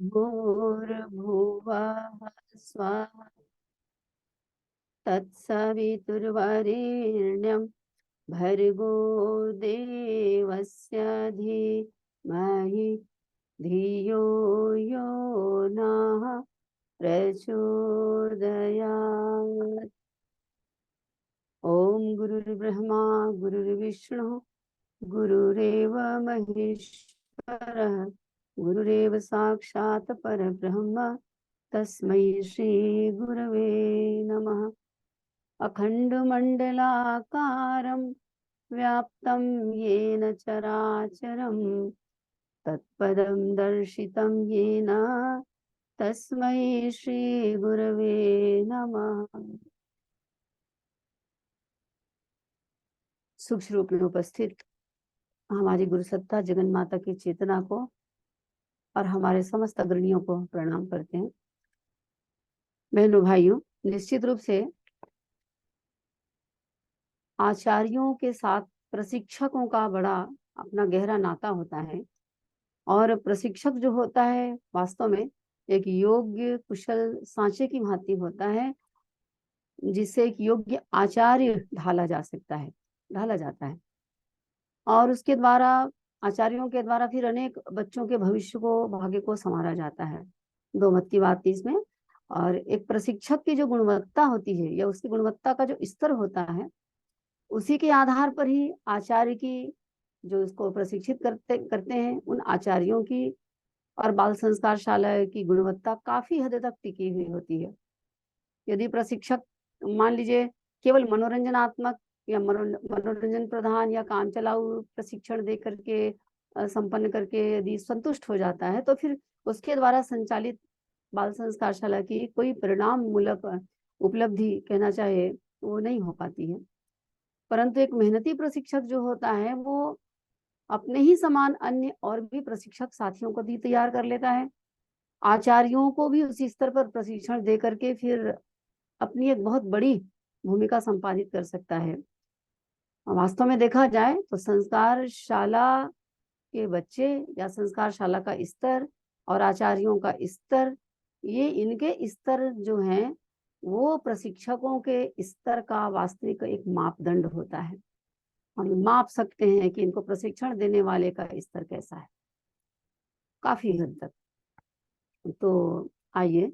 भूर्भुवः स्वः तत्सवितुर्वरेण्यं भर्गो देवस्य धीमहि धियो यो नः प्रचोदयात्। ओम गुरुर्ब्रह्मा गुरुर्विष्णु गुरुरेव महेश्वरः गुरुरेव साक्षात् परब्रह्म तस्मै श्री गुरवे नमः। अखण्डमण्डलाकारं व्याप्तं येन चराचरं तत्पदं दर्शितं येन तस्मै श्री गुरवे नमः। सूक्ष्म रूप में उपस्थित हमारी गुरु सत्ता जगन माता की चेतना को और हमारे समस्त अग्रणियों को प्रणाम करते हैं। बहनों भाइयों, निश्चित रूप से आचार्यों के साथ प्रशिक्षकों का बड़ा अपना गहरा नाता होता है और प्रशिक्षक जो होता है वास्तव में एक योग्य कुशल सांचे की भांति होता है जिससे एक योग्य आचार्य ढाला जाता है और उसके द्वारा आचार्यों के द्वारा फिर अनेक बच्चों के भविष्य को भाग्य को संवारा जाता है। दो मत की बात थी इसमें। और एक प्रशिक्षक की जो गुणवत्ता होती है या उसकी गुणवत्ता का जो स्तर होता है उसी के आधार पर ही आचार्य की जो उसको प्रशिक्षित करते हैं उन आचार्यों की और बाल संस्कार शाला की गुणवत्ता काफी हद तक टिकी हुई होती है। यदि प्रशिक्षक मान लीजिए केवल मनोरंजनात्मक या मनोरंजन प्रधान या काम चलाऊ प्रशिक्षण दे करके संपन्न करके यदि संतुष्ट हो जाता है तो फिर उसके द्वारा संचालित बाल संस्कार शाला की कोई परिणाम मूलक उपलब्धि कहना चाहे वो नहीं हो पाती है। परंतु एक मेहनती प्रशिक्षक जो होता है वो अपने ही समान अन्य और भी प्रशिक्षक साथियों को भी तैयार कर लेता है, आचार्यों को भी उसी स्तर पर प्रशिक्षण दे करके फिर अपनी एक बहुत बड़ी भूमिका संपादित कर सकता है। वास्तव में देखा जाए तो संस्कार शाला के बच्चे या संस्कार शाला का स्तर और आचार्यों का स्तर, ये इनके स्तर जो हैं वो प्रशिक्षकों के स्तर का वास्तविक एक मापदंड होता है। हम माप सकते हैं कि इनको प्रशिक्षण देने वाले का स्तर कैसा है काफी हद तक। तो आइए,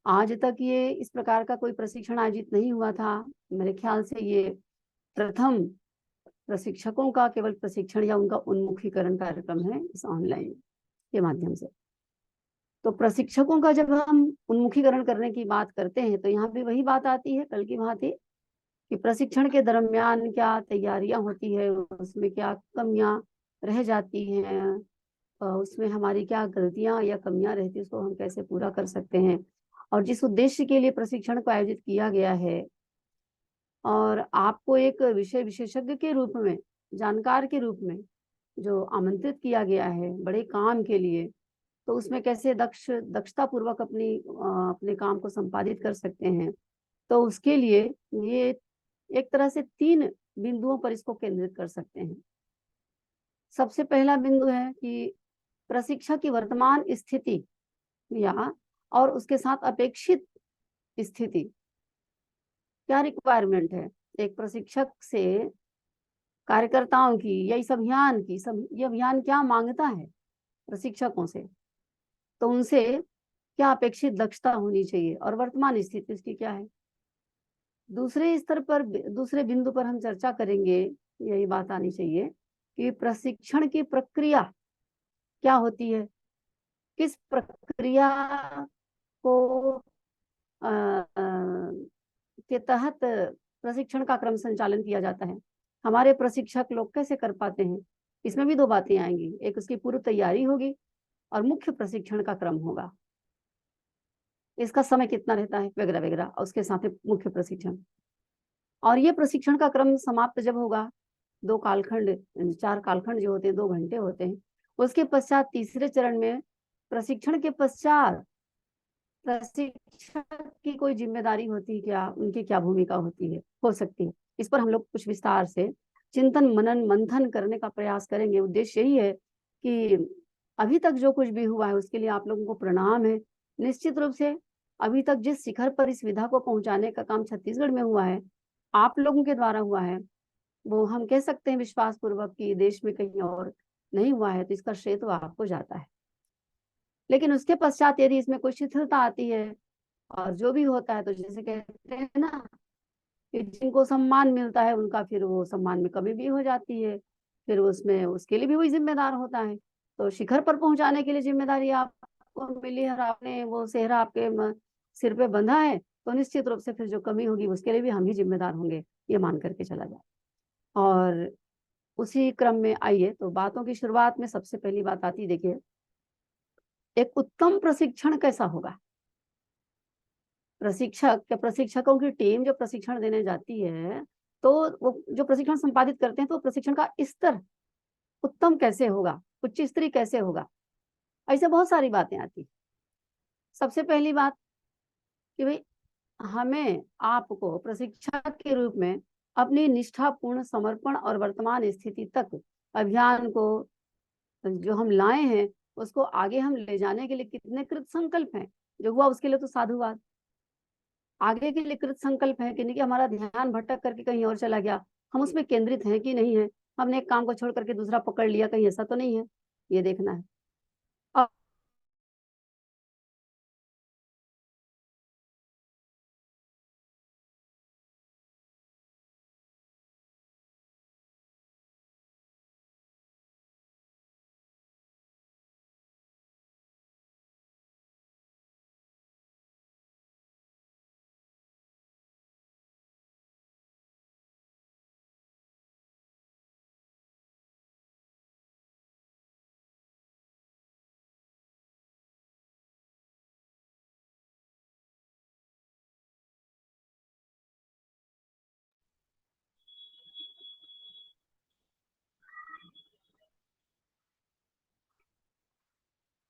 आज तक ये इस प्रकार का कोई प्रशिक्षण आयोजित नहीं हुआ था। मेरे ख्याल से ये प्रथम प्रशिक्षकों का केवल प्रशिक्षण या उनका उन्मुखीकरण कार्यक्रम है इस ऑनलाइन के माध्यम से। तो प्रशिक्षकों का जब हम उन्मुखीकरण करने की बात करते हैं तो यहाँ भी वही बात आती है कल की भांति कि प्रशिक्षण के दरमियान क्या तैयारियां होती है, उसमें क्या कमियां रह जाती हैं, उसमें हमारी क्या गलतियां या कमियां रहती है, उसको हम कैसे पूरा कर सकते हैं। और जिस उद्देश्य के लिए प्रशिक्षण को आयोजित किया गया है और आपको एक विषय विशेषज्ञ के रूप में, जानकार के रूप में जो आमंत्रित किया गया है बड़े काम के लिए, तो उसमें कैसे दक्षता पूर्वक अपने काम को संपादित कर सकते हैं। तो उसके लिए ये एक तरह से 3 बिंदुओं पर इसको केंद्रित कर सकते हैं। सबसे पहला बिंदु है कि प्रशिक्षक की वर्तमान स्थिति या और उसके साथ अपेक्षित स्थिति, क्या रिक्वायरमेंट है एक प्रशिक्षक से, कार्यकर्ताओं की या इस अभियान की, ये अभियान क्या मांगता है प्रशिक्षकों से, तो उनसे क्या अपेक्षित दक्षता होनी चाहिए और वर्तमान स्थिति उसकी क्या है। दूसरे स्तर पर, दूसरे बिंदु पर हम चर्चा करेंगे, यही बात आनी चाहिए कि प्रशिक्षण की प्रक्रिया क्या होती है, किस प्रक्रिया को के तहत प्रशिक्षण का क्रम संचालन किया जाता है, हमारे प्रशिक्षक लोग कैसे कर पाते हैं। इसमें भी 2 बातें आएंगी, एक उसकी पूर्व तैयारी होगी और मुख्य प्रशिक्षण का क्रम होगा, इसका समय कितना रहता है वगैरह वगैरह, और उसके साथ मुख्य प्रशिक्षण। और ये प्रशिक्षण का क्रम समाप्त जब होगा, 2 कालखंड 4 कालखंड जो होते हैं 2 घंटे होते हैं, उसके पश्चात तीसरे चरण में प्रशिक्षण के पश्चात प्रशिक्षक की कोई जिम्मेदारी होती है क्या, उनकी क्या भूमिका होती है, हो सकती है। इस पर हम लोग कुछ विस्तार से चिंतन मनन मंथन करने का प्रयास करेंगे। उद्देश्य यही है कि अभी तक जो कुछ भी हुआ है उसके लिए आप लोगों को प्रणाम है। निश्चित रूप से अभी तक जिस शिखर पर इस विधा को पहुंचाने का काम छत्तीसगढ़ में हुआ है, आप लोगों के द्वारा हुआ है, वो हम कह सकते हैं विश्वास पूर्वक कि देश में कहीं और नहीं हुआ है, तो इसका श्रेय तो आपको जाता है। लेकिन उसके पश्चात यदि इसमें कोई शिथिलता आती है और जो भी होता है, तो जैसे कहते हैं ना कि जिनको सम्मान मिलता है उनका फिर वो सम्मान में कमी भी हो जाती है, फिर उसमें उसके लिए भी वही जिम्मेदार होता है। तो शिखर पर पहुंचाने के लिए जिम्मेदारी आपको मिली है और आपने वो सेहरा आपके सिर पे बंधा है, तो निश्चित रूप से फिर जो कमी होगी उसके लिए भी हम ही जिम्मेदार होंगे, ये मान करके चला जाए। और उसी क्रम में आइए, तो बातों की शुरुआत में सबसे पहली बात आती, देखिए एक उत्तम प्रशिक्षण कैसा होगा। प्रशिक्षक या प्रशिक्षकों की टीम जो प्रशिक्षण देने जाती है, तो वो जो प्रशिक्षण संपादित करते हैं, तो प्रशिक्षण का स्तर उत्तम कैसे होगा, उच्च स्तरीय कैसे होगा, ऐसे बहुत सारी बातें आती। सबसे पहली बात कि भाई हमें आपको प्रशिक्षक के रूप में अपनी निष्ठापूर्ण समर्पण और वर्तमान स्थिति तक अभियान को जो हम लाए हैं उसको आगे हम ले जाने के लिए कितने कृत संकल्प हैं। जो हुआ उसके लिए तो साधुवाद। आगे के लिए कृत संकल्प है कि नहीं कि हमारा ध्यान भटक करके कहीं और चला गया, हम उसमें केंद्रित हैं कि नहीं है, हमने एक काम को छोड़ करके दूसरा पकड़ लिया, कहीं ऐसा तो नहीं है, ये देखना है। अब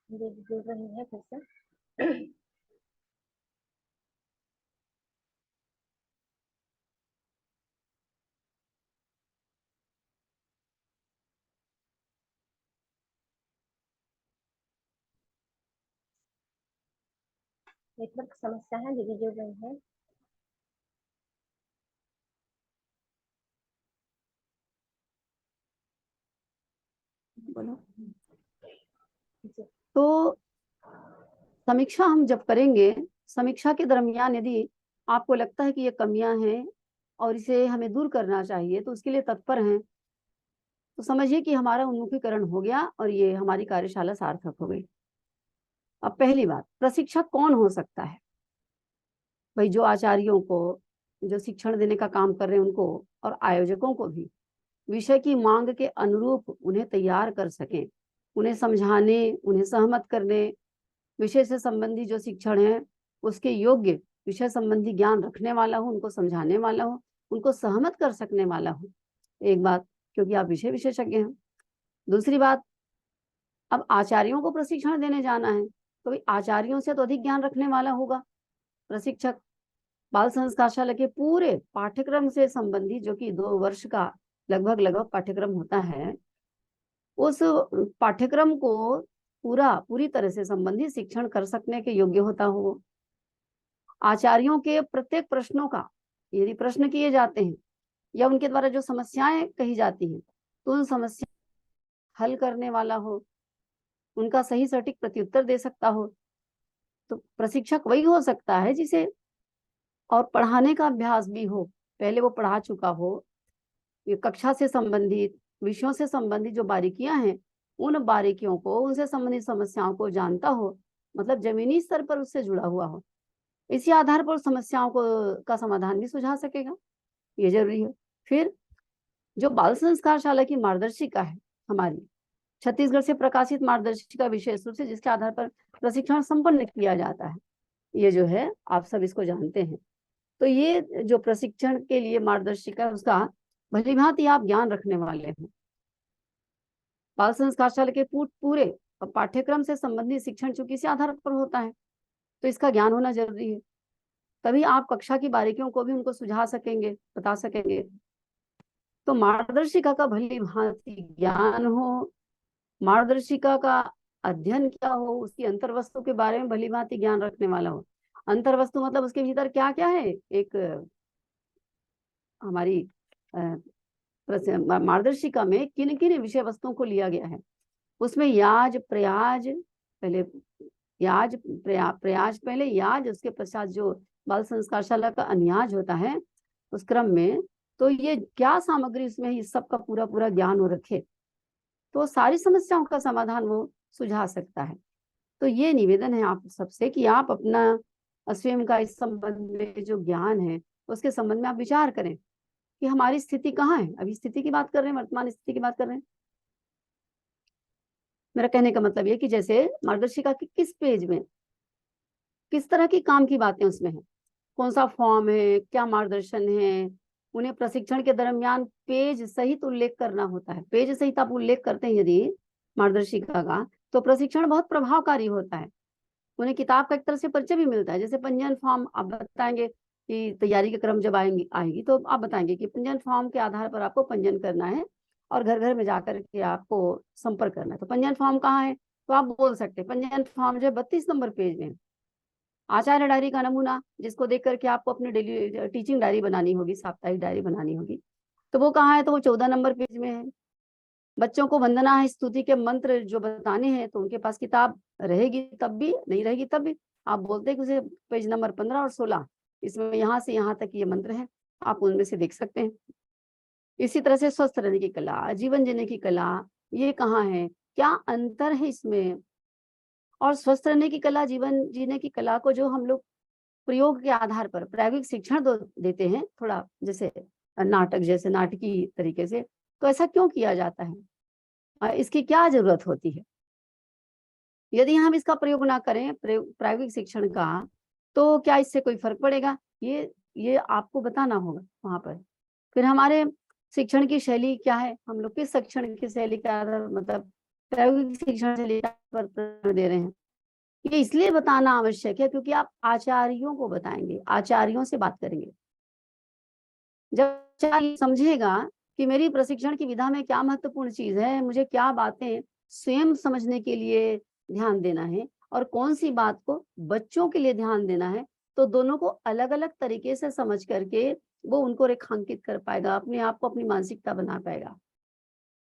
जुड़ रही है फिर से। नेटवर्क समस्या है, दीदी जुड़ रही है। बोलो। जी। तो समीक्षा हम जब करेंगे, समीक्षा के दरमियान यदि आपको लगता है कि ये कमियां हैं और इसे हमें दूर करना चाहिए, तो उसके लिए तत्पर हैं, तो समझिए कि हमारा उन्मुखीकरण हो गया और ये हमारी कार्यशाला सार्थक हो गई। अब पहली बात, प्रशिक्षक कौन हो सकता है। भाई जो आचार्यों को, जो शिक्षण देने का काम कर रहे हैं उनको, और आयोजकों को भी विषय की मांग के अनुरूप उन्हें तैयार कर सकें, उन्हें समझाने, उन्हें सहमत करने, विषय से संबंधी जो शिक्षण है उसके योग्य विषय संबंधी ज्ञान रखने वाला हो, उनको समझाने वाला हो, उनको सहमत कर सकने वाला हो। एक बात, क्योंकि आप विषय विशेषज्ञ हैं। दूसरी बात, अब आचार्यों को प्रशिक्षण देने जाना है, तो भाई आचार्यों से तो अधिक ज्ञान रखने वाला होगा प्रशिक्षक। बाल संस्कारशाला के पूरे पाठ्यक्रम से संबंधी, जो कि 2 वर्ष का लगभग लगभग पाठ्यक्रम होता है, उस पाठ्यक्रम को पूरी तरह से संबंधित शिक्षण कर सकने के योग्य होता हो। आचार्यों के प्रत्येक प्रश्नों का यदि प्रश्न किए जाते हैं या उनके द्वारा जो समस्याएं कही जाती हैं, तो उन समस्या हल करने वाला हो, उनका सही सटीक प्रत्युत्तर दे सकता हो। तो प्रशिक्षक वही हो सकता है जिसे और पढ़ाने का अभ्यास भी हो, पहले वो पढ़ा चुका हो, ये कक्षा से संबंधित, विषयों से संबंधित जो बारीकियां हैं, उन बारीकियों को, उनसे संबंधित समस्याओं को जानता हो, मतलब जमीनी स्तर पर उससे जुड़ा हुआ हो। इसी आधार पर समस्याओं को का समाधान भी सुझा सकेगा, ये जरूरी है। फिर जो बाल संस्कारशाला की मार्गदर्शिका है हमारी, छत्तीसगढ़ से प्रकाशित मार्गदर्शिका विशेष रूप से जिसके आधार पर प्रशिक्षण संपन्न किया जाता है, ये जो है आप सब इसको जानते हैं। तो ये जो प्रशिक्षण के लिए मार्गदर्शिका है उसका भली भांति आप ज्ञान रखने वाले हैं। बाल संस्कारशाला के पूरे पाठ्यक्रम से संबंधित शिक्षण चूंकि इसी आधार पर होता है, तो इसका ज्ञान होना जरूरी है। तभी आप कक्षा की बारीकियों को भी उनको सुझा सकेंगे, बता सकेंगे। तो मार्गदर्शिका का भली भांति ज्ञान हो, मार्गदर्शिका का अध्ययन क्या हो, उसकी अंतर्वस्तु के बारे में भली भांति ज्ञान रखने वाला हो। अंतर्वस्तु मतलब उसके भीतर क्या क्या है, एक हमारी मार्गदर्शिका में किन किन विषय वस्तुओं को लिया गया है। उसमें याज प्रयाज पहले, याज प्रयाज पहले, याज उसके पश्चात जो बाल संस्कारशाला का अन्याज होता है उस क्रम में, तो ये क्या सामग्री उसमें इस सब का पूरा पूरा ज्ञान वो रखे तो सारी समस्याओं का समाधान वो सुझा सकता है। तो ये निवेदन है आप सबसे कि आप अपना स्वयं का इस संबंध में जो ज्ञान है उसके संबंध में आप विचार करें कि हमारी स्थिति कहाँ है। अभी स्थिति की बात कर रहे हैं, वर्तमान स्थिति की बात कर रहे हैं। मेरा कहने का मतलब ये कि जैसे मार्गदर्शिका के किस पेज में किस तरह की काम की बातें उसमें है, कौन सा फॉर्म है, क्या मार्गदर्शन है, उन्हें प्रशिक्षण के दरमियान पेज सहित उल्लेख करना होता है। पेज सहित आप उल्लेख करते हैं यदि मार्गदर्शिका का, तो प्रशिक्षण बहुत प्रभावकारी होता है। उन्हें किताब का एक तरह से परिचय भी मिलता है। जैसे पंजीयन फॉर्म आप बताएंगे कि तैयारी के क्रम जब आएगी तो आप बताएंगे कि पंजीयन फॉर्म के आधार पर आपको पंजीयन करना है और घर घर में जाकर के आपको संपर्क करना है। तो पंजीयन फॉर्म कहाँ है, तो आप बोल सकते हैं पंजीयन फॉर्म जो है 32 नंबर पेज में। आचार्य डायरी का नमूना जिसको देख करके आपको अपनी डेली टीचिंग डायरी बनानी होगी, साप्ताहिक डायरी बनानी होगी, तो वो कहाँ है, तो वो 14 नंबर पेज में है। बच्चों को वंदना है, स्तुति के मंत्र जो बताने हैं, तो उनके पास किताब रहेगी तब भी, नहीं रहेगी तब भी आप बोलते हैं कि उसे पेज नंबर 15 और 16 इसमें यहाँ से यहाँ तक ये मंत्र है, आप उनमें से देख सकते हैं। इसी तरह से स्वस्थ रहने की कला, जीवन जीने की कला, ये कहाँ है, क्या अंतर है इसमें। और स्वस्थ रहने की कला, जीवन जीने की कला को जो हम लोग प्रयोग के आधार पर प्रायोगिक शिक्षण देते हैं, थोड़ा जैसे नाटक जैसे नाटकीय तरीके से, तो ऐसा क्यों किया जाता है, इसकी क्या जरूरत होती है। यदि हम इसका प्रयोग ना करें प्रायोगिक शिक्षण का, तो क्या इससे कोई फर्क पड़ेगा, ये आपको बताना होगा वहां पर। फिर हमारे शिक्षण की शैली क्या है, हम लोग किस शिक्षण की शैली के आधार मतलब प्रायोगिक शिक्षण शैली पर दे रहे हैं, ये इसलिए बताना आवश्यक है क्योंकि आप आचार्यों को बताएंगे, आचार्यों से बात करेंगे। जब आचार्य समझेगा कि मेरी प्रशिक्षण की विधा में क्या महत्वपूर्ण चीज है, मुझे क्या बातें स्वयं समझने के लिए ध्यान देना है और कौन सी बात को बच्चों के लिए ध्यान देना है, तो दोनों को अलग अलग तरीके से समझ करके वो उनको रेखांकित कर पाएगा, अपने आप को अपनी मानसिकता बना पाएगा,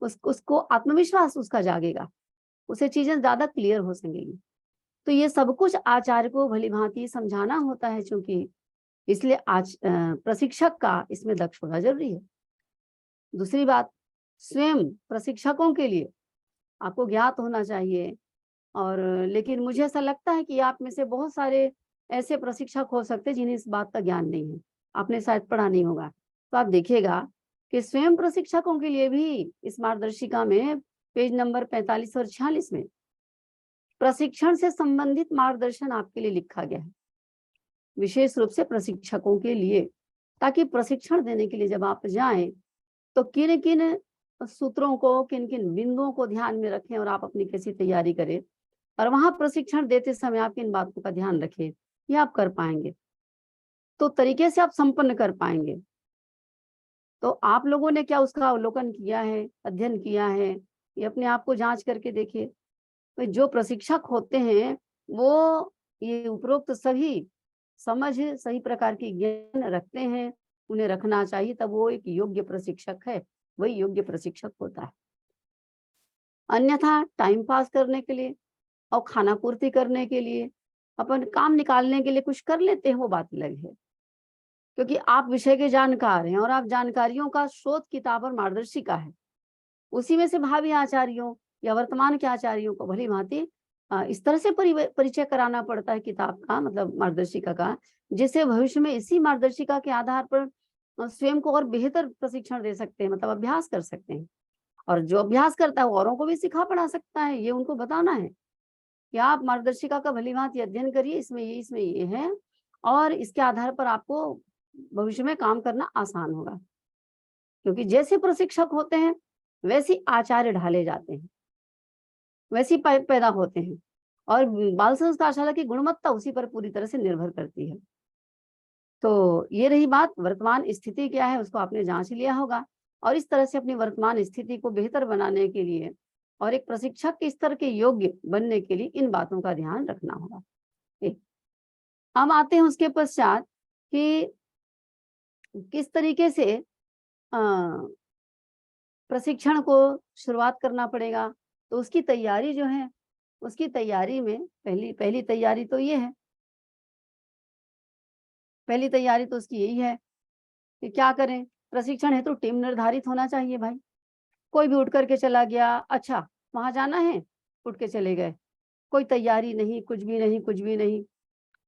उसको आत्मविश्वास उसका जागेगा, उसे चीजें ज्यादा क्लियर हो सकेंगी। तो ये सब कुछ आचार्य को भली भांति समझाना होता है, चूंकि इसलिए आज प्रशिक्षक का इसमें दक्ष होना जरूरी है। दूसरी बात, स्वयं प्रशिक्षकों के लिए आपको ज्ञात होना चाहिए। और लेकिन मुझे ऐसा लगता है कि आप में से बहुत सारे ऐसे प्रशिक्षक हो सकते हैं जिन्हें इस बात का ज्ञान नहीं है, आपने शायद पढ़ा नहीं होगा। तो आप देखिएगा कि स्वयं प्रशिक्षकों के लिए भी इस मार्गदर्शिका में पेज नंबर 45 और 46 में प्रशिक्षण से संबंधित मार्गदर्शन आपके लिए लिखा गया है, विशेष रूप से प्रशिक्षकों के लिए, ताकि प्रशिक्षण देने के लिए जब आप जाएं तो किन किन सूत्रों को, किन किन बिंदुओं को ध्यान में रखें और आप अपनी कैसी तैयारी करें, और वहां प्रशिक्षण देते समय आप किन बातों का ध्यान रखें, ये आप कर पाएंगे तो तरीके से आप संपन्न कर पाएंगे। तो आप लोगों ने क्या उसका अवलोकन किया है, अध्ययन किया है, ये अपने आप को जांच करके देखिए। तो जो प्रशिक्षक होते हैं वो ये उपरोक्त सभी समझ, सही प्रकार की ज्ञान रखते हैं, उन्हें रखना चाहिए, तब वो एक योग्य प्रशिक्षक है, वही योग्य प्रशिक्षक होता है। अन्यथा टाइम पास करने के लिए और खाना पूर्ति करने के लिए, अपन काम निकालने के लिए कुछ कर लेते हैं, वो बात अलग है। क्योंकि आप विषय के जानकार हैं और आप जानकारियों का शोध किताब और मार्गदर्शिका है, उसी में से भावी आचार्यों या वर्तमान के आचार्यों को भली भांति इस तरह से परिचय कराना पड़ता है किताब का, मतलब मार्गदर्शिका का, जिससे भविष्य में इसी मार्गदर्शिका के आधार पर स्वयं को और बेहतर प्रशिक्षण दे सकते हैं, मतलब अभ्यास कर सकते हैं। और जो अभ्यास करता है वो औरों को भी सिखा पढ़ा सकता है। ये उनको बताना है कि आप मार्गदर्शिका का भली भांति अध्ययन करिए, इसमें ये है, और इसके आधार पर आपको भविष्य में काम करना आसान होगा। क्योंकि जैसे प्रशिक्षक होते हैं वैसे आचार्य ढाले जाते हैं, वैसी पैदा होते हैं, और बाल संस्कारशाला की गुणवत्ता उसी पर पूरी तरह से निर्भर करती है। तो ये रही बात, वर्तमान स्थिति क्या है उसको आपने जांच लिया होगा, और इस तरह से अपनी वर्तमान स्थिति को बेहतर बनाने के लिए और एक प्रशिक्षक के स्तर के योग्य बनने के लिए इन बातों का ध्यान रखना होगा। एक हम आते हैं उसके पश्चात कि किस तरीके से प्रशिक्षण को शुरुआत करना पड़ेगा। तो उसकी तैयारी जो है, उसकी तैयारी में पहली तैयारी तो ये है, पहली तैयारी तो उसकी यही है कि क्या करें, प्रशिक्षण हेतु टीम निर्धारित होना चाहिए भाई। कोई भी उठ करके चला गया, अच्छा वहाँ जाना है, उठ के चले गए, कोई तैयारी नहीं, कुछ भी नहीं, कुछ भी नहीं,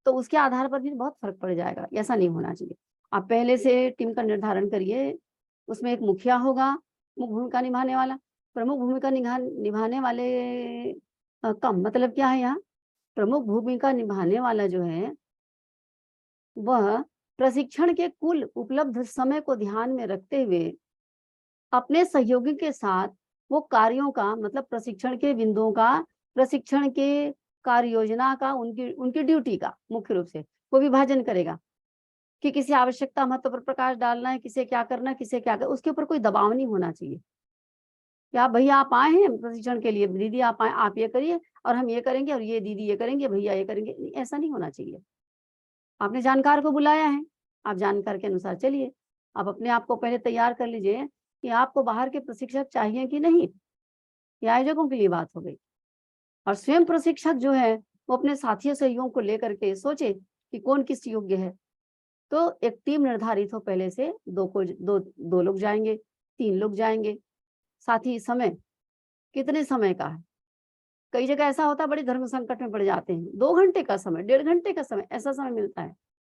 तो उसके आधार पर भी बहुत फ़र्क पड़ जाएगा, ऐसा नहीं होना चाहिए। आप पहले से टीम का निर्धारण करिए, उसमें एक मुखिया होगा, मुख्य भूमिका निभाने वाला। प्रमुख भूमिका निभाने वाले का मतलब क्या है यहाँ? प्रमुख भूमिका निभाने वाला जो है, वह प्रशिक्षण के कुल उपलब्ध समय को ध्यान में रखते हुए अपने सहयोगी के साथ वो कार्यों का मतलब प्रशिक्षण के बिंदुओं का, प्रशिक्षण के कार्य योजना का, उनकी उनकी ड्यूटी का मुख्य रूप से वो विभाजन करेगा कि किसी आवश्यकता महत्व पर प्रकाश डालना है, किसे क्या करना है, किसे क्या उसके ऊपर कोई दबाव नहीं होना चाहिए। क्या भैया आप आए हैं प्रशिक्षण के लिए, दीदी आप आए, आप ये करिए और हम ये करेंगे और ये दीदी ये करेंगे, भैया ये करेंगे, ऐसा नहीं होना चाहिए। आपने जानकार को बुलाया है, आप जानकार के अनुसार चलिए। आप अपने आप को पहले तैयार कर लीजिए कि आपको बाहर के प्रशिक्षक चाहिए कि नहीं। ये आयोजकों के लिए बात हो गई। और स्वयं प्रशिक्षक जो है वो अपने साथी सहयोगियों को लेकर के सोचे कि कौन किस योग्य है। तो एक टीम निर्धारित हो पहले से, दो लोग जाएंगे, 3 लोग जाएंगे। साथ ही समय कितने समय का है, कई जगह ऐसा होता है बड़े धर्म संकट में पड़ जाते हैं, 2 घंटे का समय, 1.5 घंटे का समय, ऐसा समय मिलता है।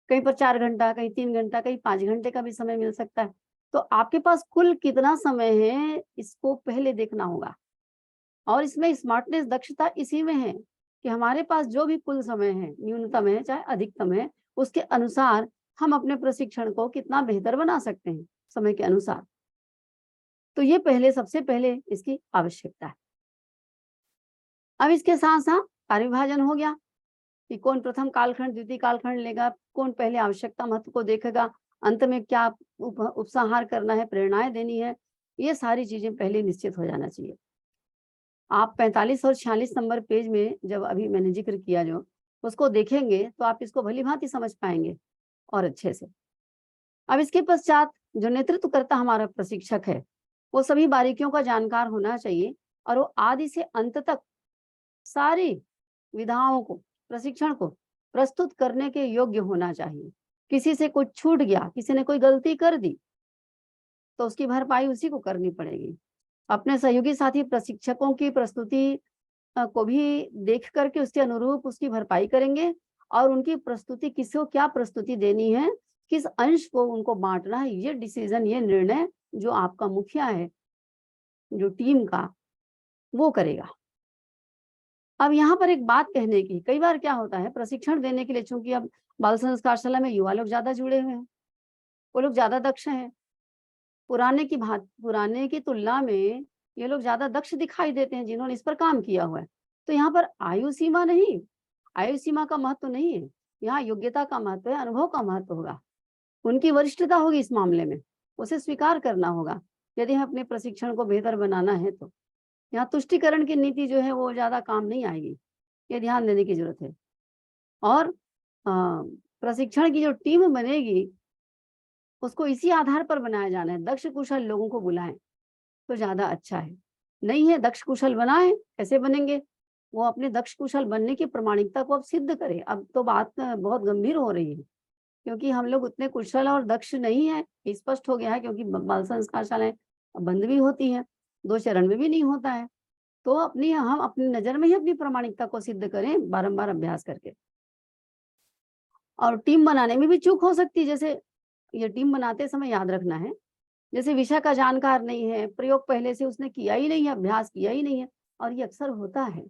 कहीं पर 4 घंटा, कहीं 3 घंटा, कहीं 5 घंटे का भी समय मिल सकता है। तो आपके पास कुल कितना समय है, इसको पहले देखना होगा। और इसमें स्मार्टनेस, दक्षता इसी में है कि हमारे पास जो भी कुल समय है, न्यूनतम है चाहे अधिकतम है, उसके अनुसार हम अपने प्रशिक्षण को कितना बेहतर बना सकते हैं समय के अनुसार। तो ये सबसे पहले इसकी आवश्यकता है। अब इसके साथ-साथ कार्य विभाजन हो गया कि कौन प्रथम कालखंड, द्वितीय कालखंड लेगा, कौन पहले आवश्यकता महत्व को देखेगा, अंत में क्या उपसंहार करना है, प्रेरणाएँ देनी है, ये सारी चीज़ें पहले निश्चित हो जाना चाहिए। आप 45 और 46 नंबर पेज में जब अभी मैंने ज़िक्र किया जो, उसको देखेंगे तो आप इसको भली-भाँति समझ पाएँगे और अच्छे से। अब इसके पश्चात जो नेतृत्व करता हमारा प्रशिक्षक है, वो सभी बारीकियों का जानकार होना चाहिए और वो आदि से अंत तक सारी विधाओं को, प्रशिक्षण को प्रस्तुत करने के योग्य होना चाहिए। किसी से कुछ छूट गया, किसी ने कोई गलती कर दी, तो उसकी भरपाई उसी को करनी पड़ेगी। अपने सहयोगी साथी प्रशिक्षकों की प्रस्तुति को भी देख करके उसके अनुरूप उसकी भरपाई करेंगे और उनकी प्रस्तुति किसको क्या प्रस्तुति देनी है, किस अंश को उनको बाँटना है, ये डिसीज़न, ये निर्णय जो आपका मुखिया है, जो टीम का, वो करेगा। अब यहाँ पर एक बात कहने की, कई बार क्या होता है प्रशिक्षण देने के लिए, चूँकि अब बाल संस्कारशाला में युवा लोग ज़्यादा जुड़े हुए हैं, वो लोग ज़्यादा दक्ष हैं। पुराने की तुलना में ये लोग ज़्यादा दक्ष दिखाई देते हैं जिन्होंने इस पर काम किया हुआ है। तो यहाँ पर आयु सीमा नहीं, आयु सीमा का महत्व नहीं है, यहाँ योग्यता का महत्व है, अनुभव का महत्व होगा। उनकी वरिष्ठता होगी इस मामले में, उसे स्वीकार करना होगा, यदि हमें अपने प्रशिक्षण को बेहतर बनाना है तो। यहाँ तुष्टिकरण की नीति जो है वो ज़्यादा काम नहीं आएगी, ये ध्यान देने की ज़रूरत है। और प्रशिक्षण की जो टीम बनेगी, उसको इसी आधार पर बनाया जाना है, दक्ष कुशल लोगों को बुलाएँ, तो ज़्यादा अच्छा है। नहीं है दक्ष कुशल बनाएँ, कैसे बनेंगे? वो अपने दक्ष कुशल बनने की प्रामाणिकता को अब सिद्ध करें। अब तो बात बहुत गंभीर हो रही है, क्योंकि हम लोग उतने कुशल और दक्ष नहीं हैं, स्पष्ट हो गया है, क्योंकि ब बाल संस्कारशालाएँ बंद भी होती हैं, 2 चरण में भी नहीं होता है। तो हम अपनी नज़र में ही अपनी प्रामाणिकता को सिद्ध करें, बारंबार अभ्यास करके। और टीम बनाने में भी चूक हो सकती है, जैसे ये टीम बनाते समय याद रखना है, जैसे विषय का जानकार नहीं है, प्रयोग पहले से उसने किया ही नहीं है, अभ्यास किया ही नहीं है, और ये अक्सर होता है।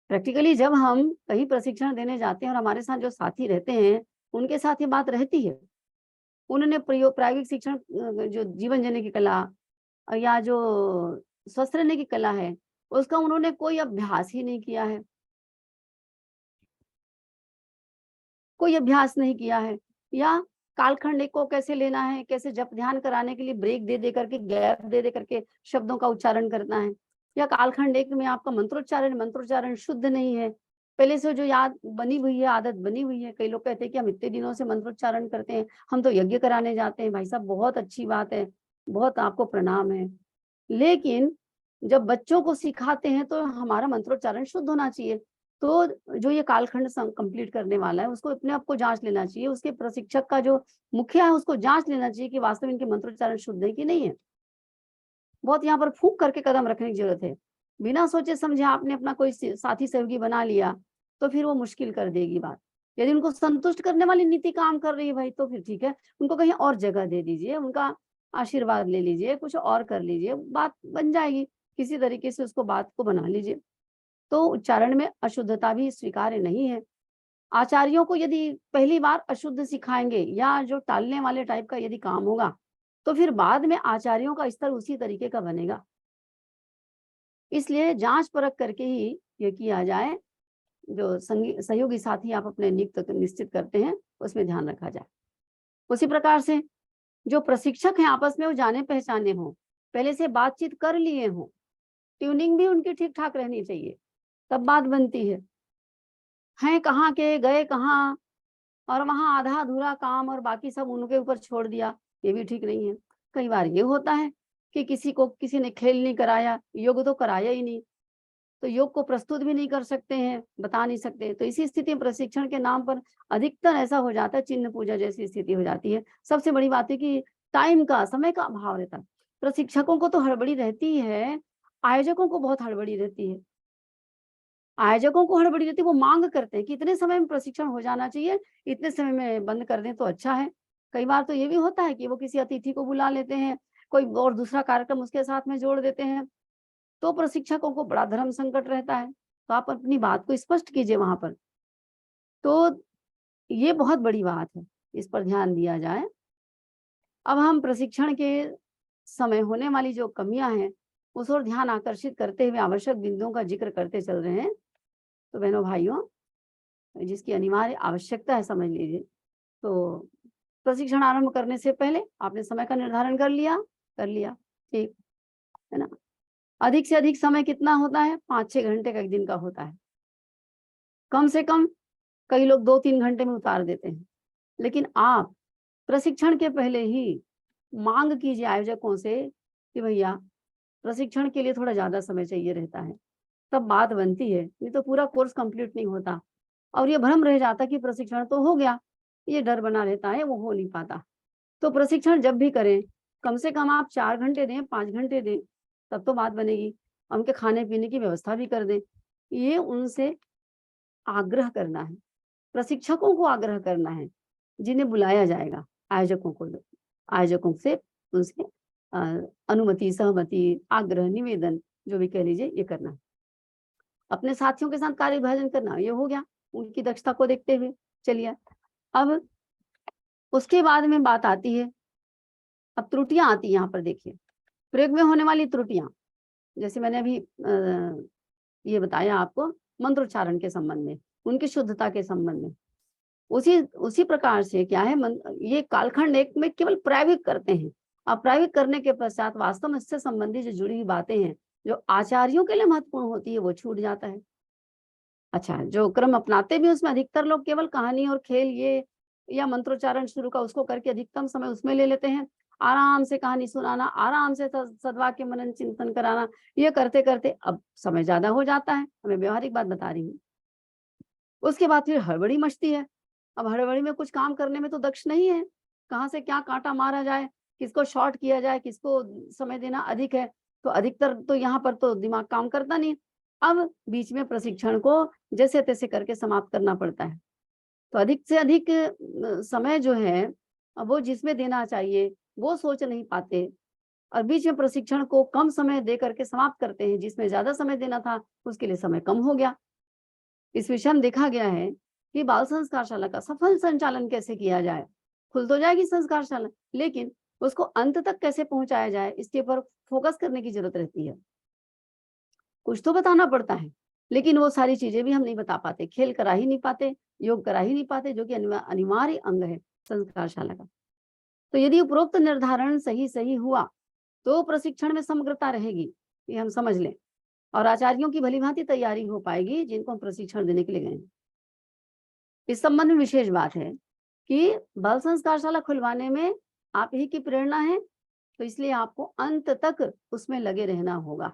प्रैक्टिकली जब हम कहीं प्रशिक्षण देने जाते हैं और हमारे साथ जो साथी रहते हैं, उनके साथ ये बात रहती है। उन्होंने प्रायोगिक शिक्षण जो जीवन जीने की कला या जो स्वस्थ रहने की कला है, उसका उन्होंने कोई अभ्यास ही नहीं किया है। कोई अभ्यास नहीं किया है, या कालखंड को कैसे लेना है, कैसे जप ध्यान कराने के लिए ब्रेक दे करके, गैप दे करके शब्दों का उच्चारण करना है, या कालखंड एक में आपका मंत्रोच्चारण शुद्ध नहीं है, पहले से जो याद बनी हुई है, आदत बनी हुई है। कई लोग कहते हैं कि हम इतने दिनों से मंत्रोच्चारण करते हैं, हम तो यज्ञ कराने जाते हैं। भाई साहब, बहुत अच्छी बात है, बहुत आपको प्रणाम है। लेकिन जब बच्चों को सिखाते हैं तो हमारा मंत्रोच्चारण शुद्ध होना चाहिए। तो जो ये कालखंड कंप्लीट करने वाला है, उसको अपने आप को जांच लेना चाहिए। उसके प्रशिक्षक का जो मुखिया है, उसको जांच लेना चाहिए कि वास्तव में इनके मंत्रोच्चारण शुद्ध है कि नहीं है। बहुत यहाँ पर फूंक करके कदम रखने की जरूरत है। बिना सोचे समझे आपने अपना कोई साथी सहयोगी बना लिया, तो फिर वो मुश्किल कर देगी बात। यदि उनको संतुष्ट करने वाली नीति काम कर रही है भाई, तो फिर ठीक है, उनको कहीं और जगह दे दीजिए, उनका आशीर्वाद ले लीजिए, कुछ और कर लीजिए, बात बन जाएगी। किसी तरीके से उसको बात को बना लीजिए। तो उच्चारण में अशुद्धता भी स्वीकार्य नहीं है। आचार्यों को यदि पहली बार अशुद्ध सिखाएंगे या जो टालने वाले टाइप का यदि काम होगा, तो फिर बाद में आचार्यों का स्तर उसी तरीके का बनेगा। इसलिए जांच परख करके ही ये किया जाए। जो सहयोगी साथी आप अपने नियुक्त निश्चित करते हैं, उसमें ध्यान रखा जाए। उसी प्रकार से जो प्रशिक्षक हैं, आपस में वो जाने पहचाने हों, पहले से बातचीत कर लिए हों, ट्यूनिंग भी उनकी ठीक ठाक रहनी चाहिए, तब बात बनती है। हैं कहाँ के, गए कहाँ, और वहाँ आधा अधूरा काम और बाकी सब उनके ऊपर छोड़ दिया, ये भी ठीक नहीं है। कई बार ये होता है कि किसी को किसी ने खेल नहीं कराया, योग तो कराया ही नहीं, तो योग को प्रस्तुत भी नहीं कर सकते हैं, बता नहीं सकते। तो इसी स्थिति में प्रशिक्षण के नाम पर अधिकतर ऐसा हो जाता है, चिन्ह पूजा जैसी स्थिति हो जाती है। सबसे बड़ी बात है कि टाइम का, समय का अभाव रहता है। प्रशिक्षकों को तो हड़बड़ी रहती है, आयोजकों को बहुत हड़बड़ी रहती है। आयोजकों को हड़बड़ी रहती है, वो मांग करते हैं कि इतने समय में प्रशिक्षण हो जाना चाहिए, इतने समय में बंद कर दें तो अच्छा है। कई बार तो ये भी होता है कि वो किसी अतिथि को बुला लेते हैं, कोई और दूसरा कार्यक्रम उसके साथ में जोड़ देते हैं, तो प्रशिक्षकों को बड़ा धर्म संकट रहता है। तो आप अपनी बात को स्पष्ट कीजिए वहाँ पर। तो ये बहुत बड़ी बात है, इस पर ध्यान दिया जाए। अब हम प्रशिक्षण के समय होने वाली जो कमियाँ हैं, उस ओर ध्यान आकर्षित करते हुए आवश्यक बिंदुओं का जिक्र करते चल रहे हैं। तो बहनों-भाइयों, जिसकी अनिवार्य आवश्यकता है, समझ लीजिए। तो प्रशिक्षण आरंभ करने से पहले आपने समय का निर्धारण कर लिया? कर लिया, ठीक, है ना? अधिक से अधिक समय कितना होता है? 5-6 घंटे का एक दिन का होता है। कम से कम कई लोग 2-3 घंटे में उतार देते हैं। लेकिन आप प्रशिक्षण के पहले ही माँग कीजिए आयोजकों से कि भैया प्रशिक्षण के लिए थोड़ा ज़्यादा समय चाहिए रहता है, तब बात बनती है, नहीं तो पूरा कोर्स कंप्लीट नहीं होता। और ये भ्रम रह जाता कि प्रशिक्षण तो हो गया, ये डर बना रहता है, वो हो नहीं पाता। तो प्रशिक्षण जब भी करें, कम से कम आप 4 घंटे दें, 5 घंटे दें, तब तो बात बनेगी। उनके खाने-पीने की व्यवस्था भी कर दें। ये उनसे आग्रह करना है, प्रशिक्षकों को आग्रह करना है, जिन्हें बुलाया जाएगा, आयोजकों से उनसे अ, अनुमति, सहमति, आग्रह, निवेदन, जो भी कह लीजिए, ये करना है। अपने साथियों के साथ कार्य विभाजन करना, ये हो गया, उनकी दक्षता को देखते हुए। चलिए, अब उसके बाद में बात आती है, अब त्रुटियाँ आती हैं यहाँ पर देखिए। प्रयोग में होने वाली त्रुटियाँ, जैसे मैंने अभी ये बताया आपको मंत्रोच्चारण के संबंध में, उनकी शुद्धता के संबंध में। उसी उसी प्रकार से क्या है, ये कालखंड एक में केवल प्रायोगिक करते हैं। अब प्रायोगिक करने के पश्चात वास्तव में इससे संबंधित जो जुड़ी हुई बातें हैं, जो आचार्यों के लिए महत्वपूर्ण होती है, वो छूट जाता है। अच्छा, जो क्रम अपनाते भी उसमें अधिकतर लोग केवल कहानी और खेल ये या मंत्रोच्चारण शुरू का उसको करके अधिकतम समय उसमें ले लेते हैं। आराम से कहानी सुनाना, आराम से सद्वाक्य मनन चिंतन कराना, ये करते-करते अब समय ज़्यादा हो जाता है। मैं व्यावहारिक बात बता रही हूँ। उसके बाद फिर हड़बड़ी मचती है। अब हड़बड़ी में कुछ काम करने में तो दक्ष नहीं है। कहाँ से क्या काँटा मारा जाए, किसको शॉर्ट किया जाए, किसको समय देना अधिक है, तो अधिकतर तो यहाँ पर तो दिमाग काम करता नहीं। अब बीच में प्रशिक्षण को जैसे-तैसे करके समाप्त करना पड़ता है। तो अधिक से अधिक समय जो है, वो जिसमें देना चाहिए, वो सोच नहीं पाते और बीच में प्रशिक्षण को कम समय दे करके समाप्त करते हैं। जिसमें ज़्यादा समय देना था, उसके लिए समय कम हो गया। इस विषय में देखा गया है कि बाल संस्कारशाला का सफल संचालन कैसे किया जाए। खुल तो जाएगी संस्कारशाला, लेकिन उसको अंत तक कैसे पहुंचाया जाए, इसके ऊपर फोकस करने की जरूरत रहती है। कुछ तो बताना पड़ता है, लेकिन वो सारी चीजें भी हम नहीं बता पाते। खेल करा ही नहीं पाते, योग करा ही नहीं पाते, जो कि अनिवार्य अंग है संस्कारशाला का। तो यदि उपरोक्त निर्धारण सही सही हुआ, तो प्रशिक्षण में समग्रता रहेगी, ये हम समझ लें। और आचार्यों की भलीभांति तैयारी हो पाएगी जिनको हम प्रशिक्षण देने के लिए गए हैं। इस संबंध में विशेष बात है कि बाल संस्कारशाला खुलवाने में आप ही की प्रेरणा है, तो इसलिए आपको अंत तक उसमें लगे रहना होगा।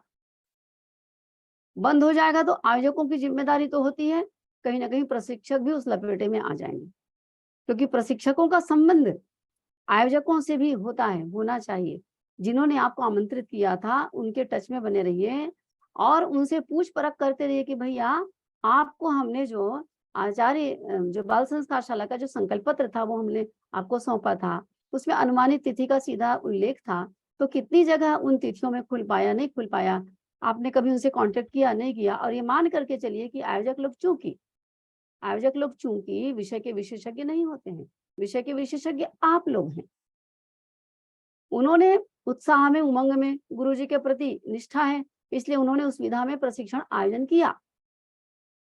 बंद हो जाएगा तो आयोजकों की जिम्मेदारी तो होती है, कहीं ना कहीं प्रशिक्षक भी उस लपेटे में आ जाएंगे, क्योंकि प्रशिक्षकों का संबंध आयोजकों से भी होता है, होना चाहिए। जिन्होंने आपको आमंत्रित किया था उनके टच में बने रहिए और उनसे पूछ परख करते रहिए कि भैया आपको हमने जो आचार्य जो बाल संस्कारशाला का जो संकल्प पत्र था वो हमने आपको सौंपा था, उसमें अनुमानित तिथि का सीधा उल्लेख था, तो कितनी जगह उन तिथियों में खुल पाया, नहीं खुल पाया, आपने कभी उनसे कांटेक्ट किया, नहीं किया। और ये मान करके चलिए कि आयोजक लोग चूंकि विषय के विशेषज्ञ नहीं होते हैं, विषय के विशेषज्ञ आप लोग हैं। उन्होंने उत्साह में, उमंग में, गुरुजी के प्रति निष्ठा है, इसलिए उन्होंने उस विधा में प्रशिक्षण आयोजन किया।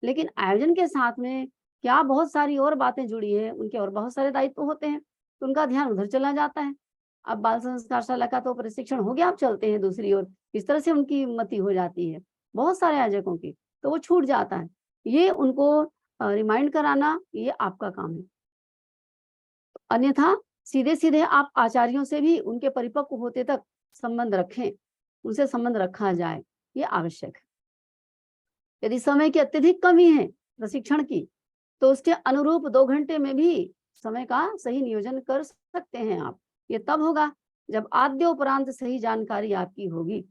लेकिन आयोजन के साथ में क्या बहुत सारी और बातें जुड़ी है, उनके और बहुत सारे दायित्व होते हैं, तो उनका ध्यान उधर चला जाता है। अब बाल संस्कारशाला का तो प्रशिक्षण हो गया, आप चलते हैं दूसरी ओर, इस तरह से उनकी मति हो जाती है बहुत सारे आयोजकों की, तो वो छूट जाता है। ये उनको रिमाइंड कराना, ये आपका काम है। अन्यथा सीधे-सीधे आप आचार्यों से भी उनके परिपक्व होते तक संबंध रखें, उनसे संबंध रखा जाए, ये आवश्यक है। यदि समय की अत्यधिक कमी है प्रशिक्षण की, तो उसके अनुरूप 2 घंटे में भी समय का सही नियोजन कर सकते हैं आप। ये तब होगा जब आद्योपरांत सही जानकारी आपकी होगी,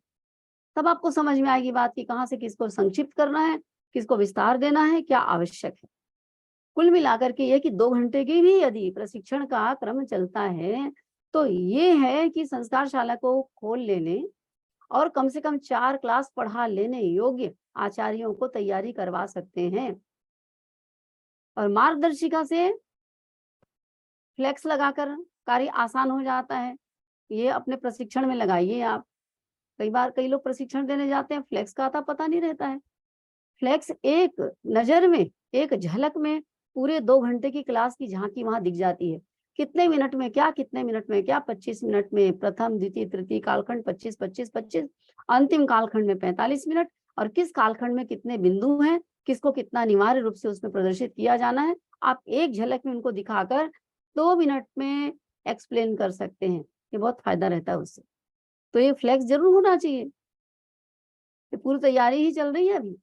तब आपको समझ में आएगी बात कि कहाँ से किसको संक्षिप्त करना है, किसको विस्तार देना है, क्या आवश्यक है। कुल मिलाकर के ये कि 2 घंटे की भी यदि प्रशिक्षण का क्रम चलता है, तो ये है कि संस्कारशाला को खोल लेने और कम से कम 4 क्लास पढ़ा लेने योग्य आचार्यों को तैयारी करवा सकते हैं। और मार्गदर्शिका से फ्लेक्स लगाकर कार्य आसान हो जाता है। ये अपने प्रशिक्षण में लगाइए आप। कई बार कई लोग प्रशिक्षण देने जाते हैं, फ्लेक्स का आता पता नहीं रहता है। फ्लेक्स एक नज़र में, एक झलक में पूरे 2 घंटे की क्लास की झांकी वहाँ दिख जाती है। कितने मिनट में क्या, कितने मिनट में क्या, 25 मिनट में प्रथम, द्वितीय, तृतीय कालखंड 25, 25, 25, अंतिम कालखंड में 45 मिनट, और किस कालखंड में कितने बिंदु हैं, किसको कितना अनिवार्य रूप से उसमें प्रदर्शित किया जाना है, आप एक झलक में उनको दिखाकर 2 मिनट में एक्सप्लेन कर सकते हैं। ये बहुत फ़ायदा रहता है उससे। तो ये फ्लेक्स ज़रूर होना चाहिए। ये पूरी तैयारी ही चल रही है अभी।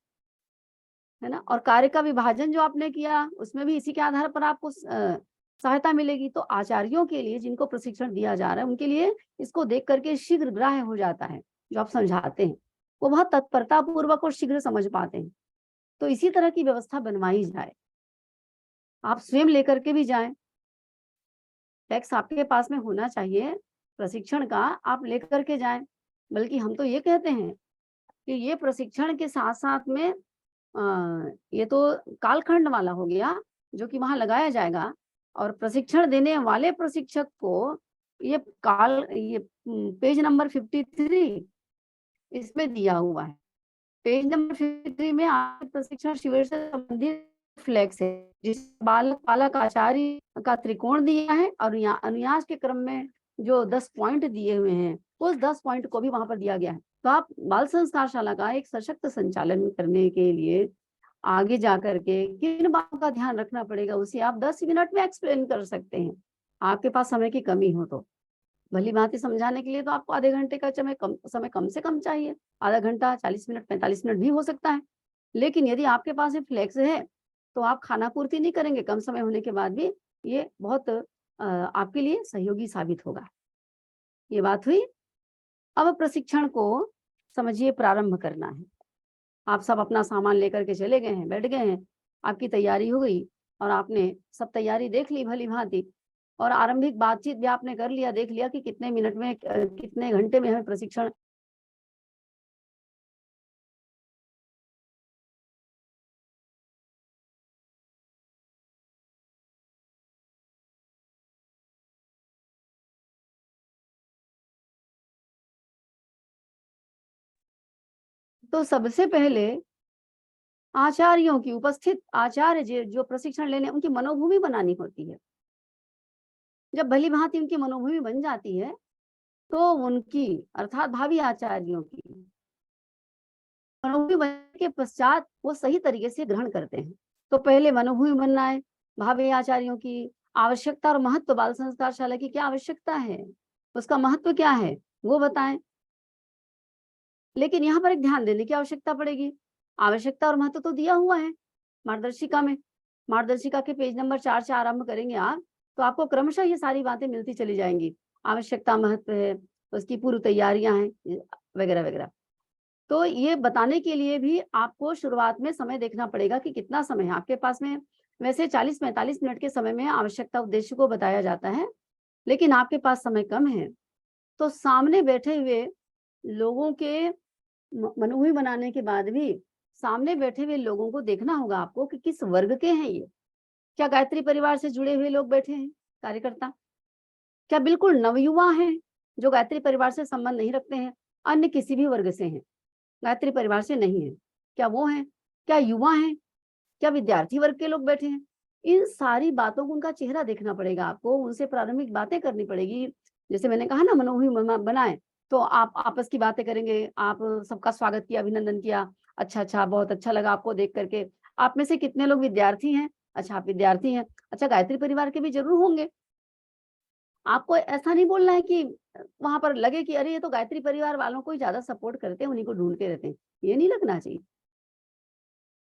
है ना? और कार्य का विभाजन जो आपने किया, उसमें भी इसी के आधार पर आपको सहायता मिलेगी। तो आचार्यों के लिए जिनको प्रशिक्षण दिया जा रहा है, उनके लिए इसको देख करके शीघ्र ग्राह्य हो जाता है, जो आप समझाते हैं। वो बहुत तत्परता पूर्वक और शीघ्र समझ पाते हैं। तो इसी तरह की व्यवस्था बनवाई जाए। आप स्वयं लेकर के भी जाएँ, टैक्स आपके पास में होना चाहिए, प्रशिक्षण का आप लेकर के जाएँ। बल्कि हम तो ये कहते हैं कि ये प्रशिक्षण के साथ-साथ में ये तो कालखंड वाला हो गया, जो कि वहाँ लगाया जाएगा, और प्रशिक्षण देने वाले प्रशिक्षक को ये पेज नंबर 53 इसमें दिया हुआ है। पेज नंबर 53 में आपके प्रशिक्षण शिविर से संबंधित फ्लेक्स है, जिस बालक पालक आचार्य का त्रिकोण दिया है, और यहाँ अनुयास के क्रम में जो 10 पॉइंट दिए हुए हैं, उस 10 पॉइंट को भी वहाँ पर दिया गया है। तो आप बाल संस्कारशाला का एक सशक्त संचालन करने के लिए आगे जाकर के किन बातों का ध्यान रखना पड़ेगा, उसे आप 10 मिनट में एक्सप्लेन कर सकते हैं। आपके पास समय की कमी हो तो। भली-भांति समझाने के लिए तो आपको आधे घंटे का समय कम से कम चाहिए। आधा घंटा, 40 मिनट, 45 मिनट भी हो सकता है। लेकिन यदि आपके पास ये फ्लेक्स है, तो आप खाना-पूर्ति नहीं करेंगे, कम समय होने के बाद भी ये बहुत आपके लिए सहयोगी साबित होगा। ये बात हुई। अब प्रशिक्षण को समझिए प्रारंभ करना है। आप सब अपना सामान लेकर के चले गए हैं, बैठ गए हैं, आपकी तैयारी हो गई और आपने सब तैयारी देख ली भली-भांति, और आरंभिक बातचीत भी आपने कर लिया, देख लिया कि कितने मिनट में कितने घंटे में हमें प्रशिक्षण तो सबसे पहले आचार्यों की उपस्थित आचार्य जो प्रशिक्षण लेने, उनकी मनोभूमि बनानी होती है। जब भली-भांति उनकी मनोभूमि बन जाती है, तो उनकी अर्थात भावी आचार्यों की मनोभूमि बनने के पश्चात वो सही तरीके से ग्रहण करते हैं। तो पहले मनोभूमि बनना है, भावी आचार्यों की आवश्यकता और महत्व, बाल संस्कार शाला की क्या आवश्यकता है, उसका महत्व क्या है, वो बताएं। लेकिन यहाँ पर एक ध्यान देने की आवश्यकता पड़ेगी। आवश्यकता और महत्व तो दिया हुआ है मार्गदर्शिका में। मार्गदर्शिका के पेज नंबर 4 से आरंभ करेंगे आप, तो आपको क्रमशः ये सारी बातें मिलती चली जाएंगी। आवश्यकता, महत्व है, उसकी पूर्व तैयारियां हैं, वगैरह वगैरह। तो ये बताने के लिए भी आपको शुरुआत में समय देखना पड़ेगा कि कितना समय है आपके पास में। वैसे 40-45 मिनट के समय में आवश्यकता उद्देश्य को बताया जाता है, लेकिन आपके पास समय कम है, तो सामने बैठे हुए लोगों के मनोभूमि बनाने के बाद भी सामने बैठे हुए लोगों को देखना होगा आपको कि किस वर्ग के हैं ये। क्या गायत्री परिवार से जुड़े हुए लोग बैठे हैं कार्यकर्ता? क्या बिल्कुल नवयुवा हैं जो गायत्री परिवार से संबंध नहीं रखते हैं, अन्य किसी भी वर्ग से हैं, गायत्री परिवार से नहीं है? क्या वो हैं? क्या युवा हैं? क्या विद्यार्थी वर्ग के लोग बैठे हैं? इन सारी बातों को उनका चेहरा देखना पड़ेगा आपको, उनसे प्रारंभिक बातें करनी पड़ेगी। जैसे मैंने कहा ना, मनोभूमि बनाएं, तो आप आपस की बातें करेंगे, आप सबका स्वागत किया, अभिनंदन किया, अच्छा अच्छा, बहुत अच्छा लगा आपको देख करके। आप में से कितने लोग विद्यार्थी हैं? अच्छा, आप विद्यार्थी हैं, अच्छा गायत्री परिवार के भी जरूर होंगे। आपको ऐसा नहीं बोलना है कि वहां पर लगे कि अरे ये तो गायत्री परिवार वालों को ही ज्यादा सपोर्ट करते हैं, उन्हीं को ढूंढते रहते हैं, ये नहीं लगना चाहिए।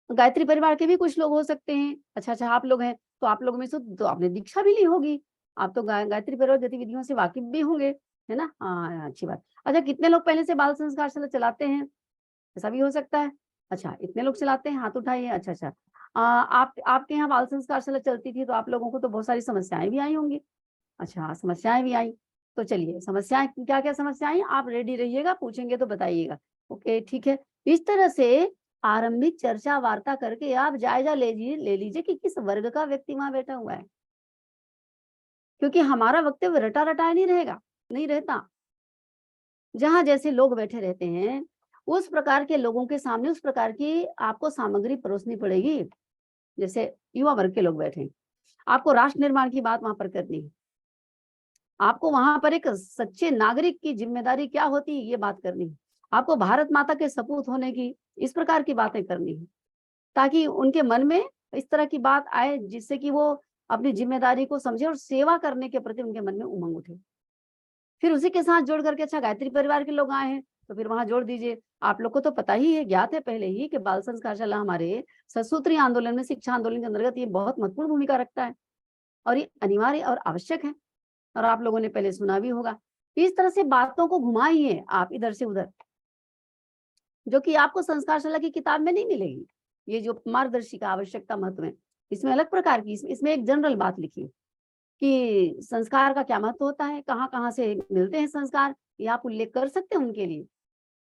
गायत्री परिवार के भी कुछ लोग हो सकते हैं। अच्छा, आप लोग हैं, तो आप लोगों में से तो आपने दीक्षा भी ली होगी, आप तो गायत्री परिवार गतिविधियों से वाकिफ भी होंगे, है ना? हाँ, अच्छी बात। अच्छा, कितने लोग पहले से बाल संस्कार शाला चलाते हैं? ऐसा भी हो सकता है। अच्छा, इतने लोग चलाते हैं, हाथ उठाइए। अच्छा। आप आपके यहाँ बाल संस्कार शाला चलती थी, तो आप लोगों को तो बहुत सारी समस्याएं भी आई होंगी। अच्छा, समस्याएं भी आई, तो चलिए, समस्याएं क्या-क्या समस्याएं, आप रेडी रहिएगा, पूछेंगे तो बताइएगा। ओके, ठीक है। इस तरह से आरंभिक चर्चा वार्ता करके आप जायजा ले लीजिए कि किस वर्ग का व्यक्ति वहां बैठा हुआ है, क्योंकि हमारा वक्तव्य रटा रटाया नहीं रहेगा, नहीं रहता। जहां जैसे लोग बैठे रहते हैं, उस प्रकार के लोगों के सामने उस प्रकार की आपको सामग्री परोसनी पड़ेगी। जैसे युवा वर्ग के लोग बैठे हैं, आपको राष्ट्र निर्माण की बात वहां पर करनी है, आपको वहां पर एक सच्चे नागरिक की जिम्मेदारी क्या होती है ये बात करनी है, आपको भारत माता के सपूत होने की इस प्रकार की बातें करनी है, ताकि उनके मन में इस तरह की बात आए जिससे कि वो अपनी जिम्मेदारी को समझे और सेवा करने के प्रति उनके मन में उमंग उठे। फिर उसी के साथ जोड़ करके, अच्छा गायत्री परिवार के लोग आए हैं, तो फिर वहां जोड़ दीजिए। आप लोग को तो पता ही है, ज्ञात है पहले ही, कि बाल संस्कार शाला हमारे सशस्त्र आंदोलन में, शिक्षा आंदोलन के अंतर्गत ये बहुत महत्वपूर्ण भूमिका रखता है और ये अनिवार्य और आवश्यक है, और आप लोगों ने पहले सुना भी होगा। इस तरह से बातों को घुमाइए आप इधर से उधर, जो कि आपको संस्कारशाला की किताब में नहीं मिलेगी। ये जो मार्गदर्शिका आवश्यकता महत्व है, इसमें अलग प्रकार की, इसमें एक जनरल बात लिखी है कि संस्कार का क्या महत्व होता है, कहाँ-कहाँ से मिलते हैं संस्कार, ये आप उल्लेख कर सकते हैं उनके लिए,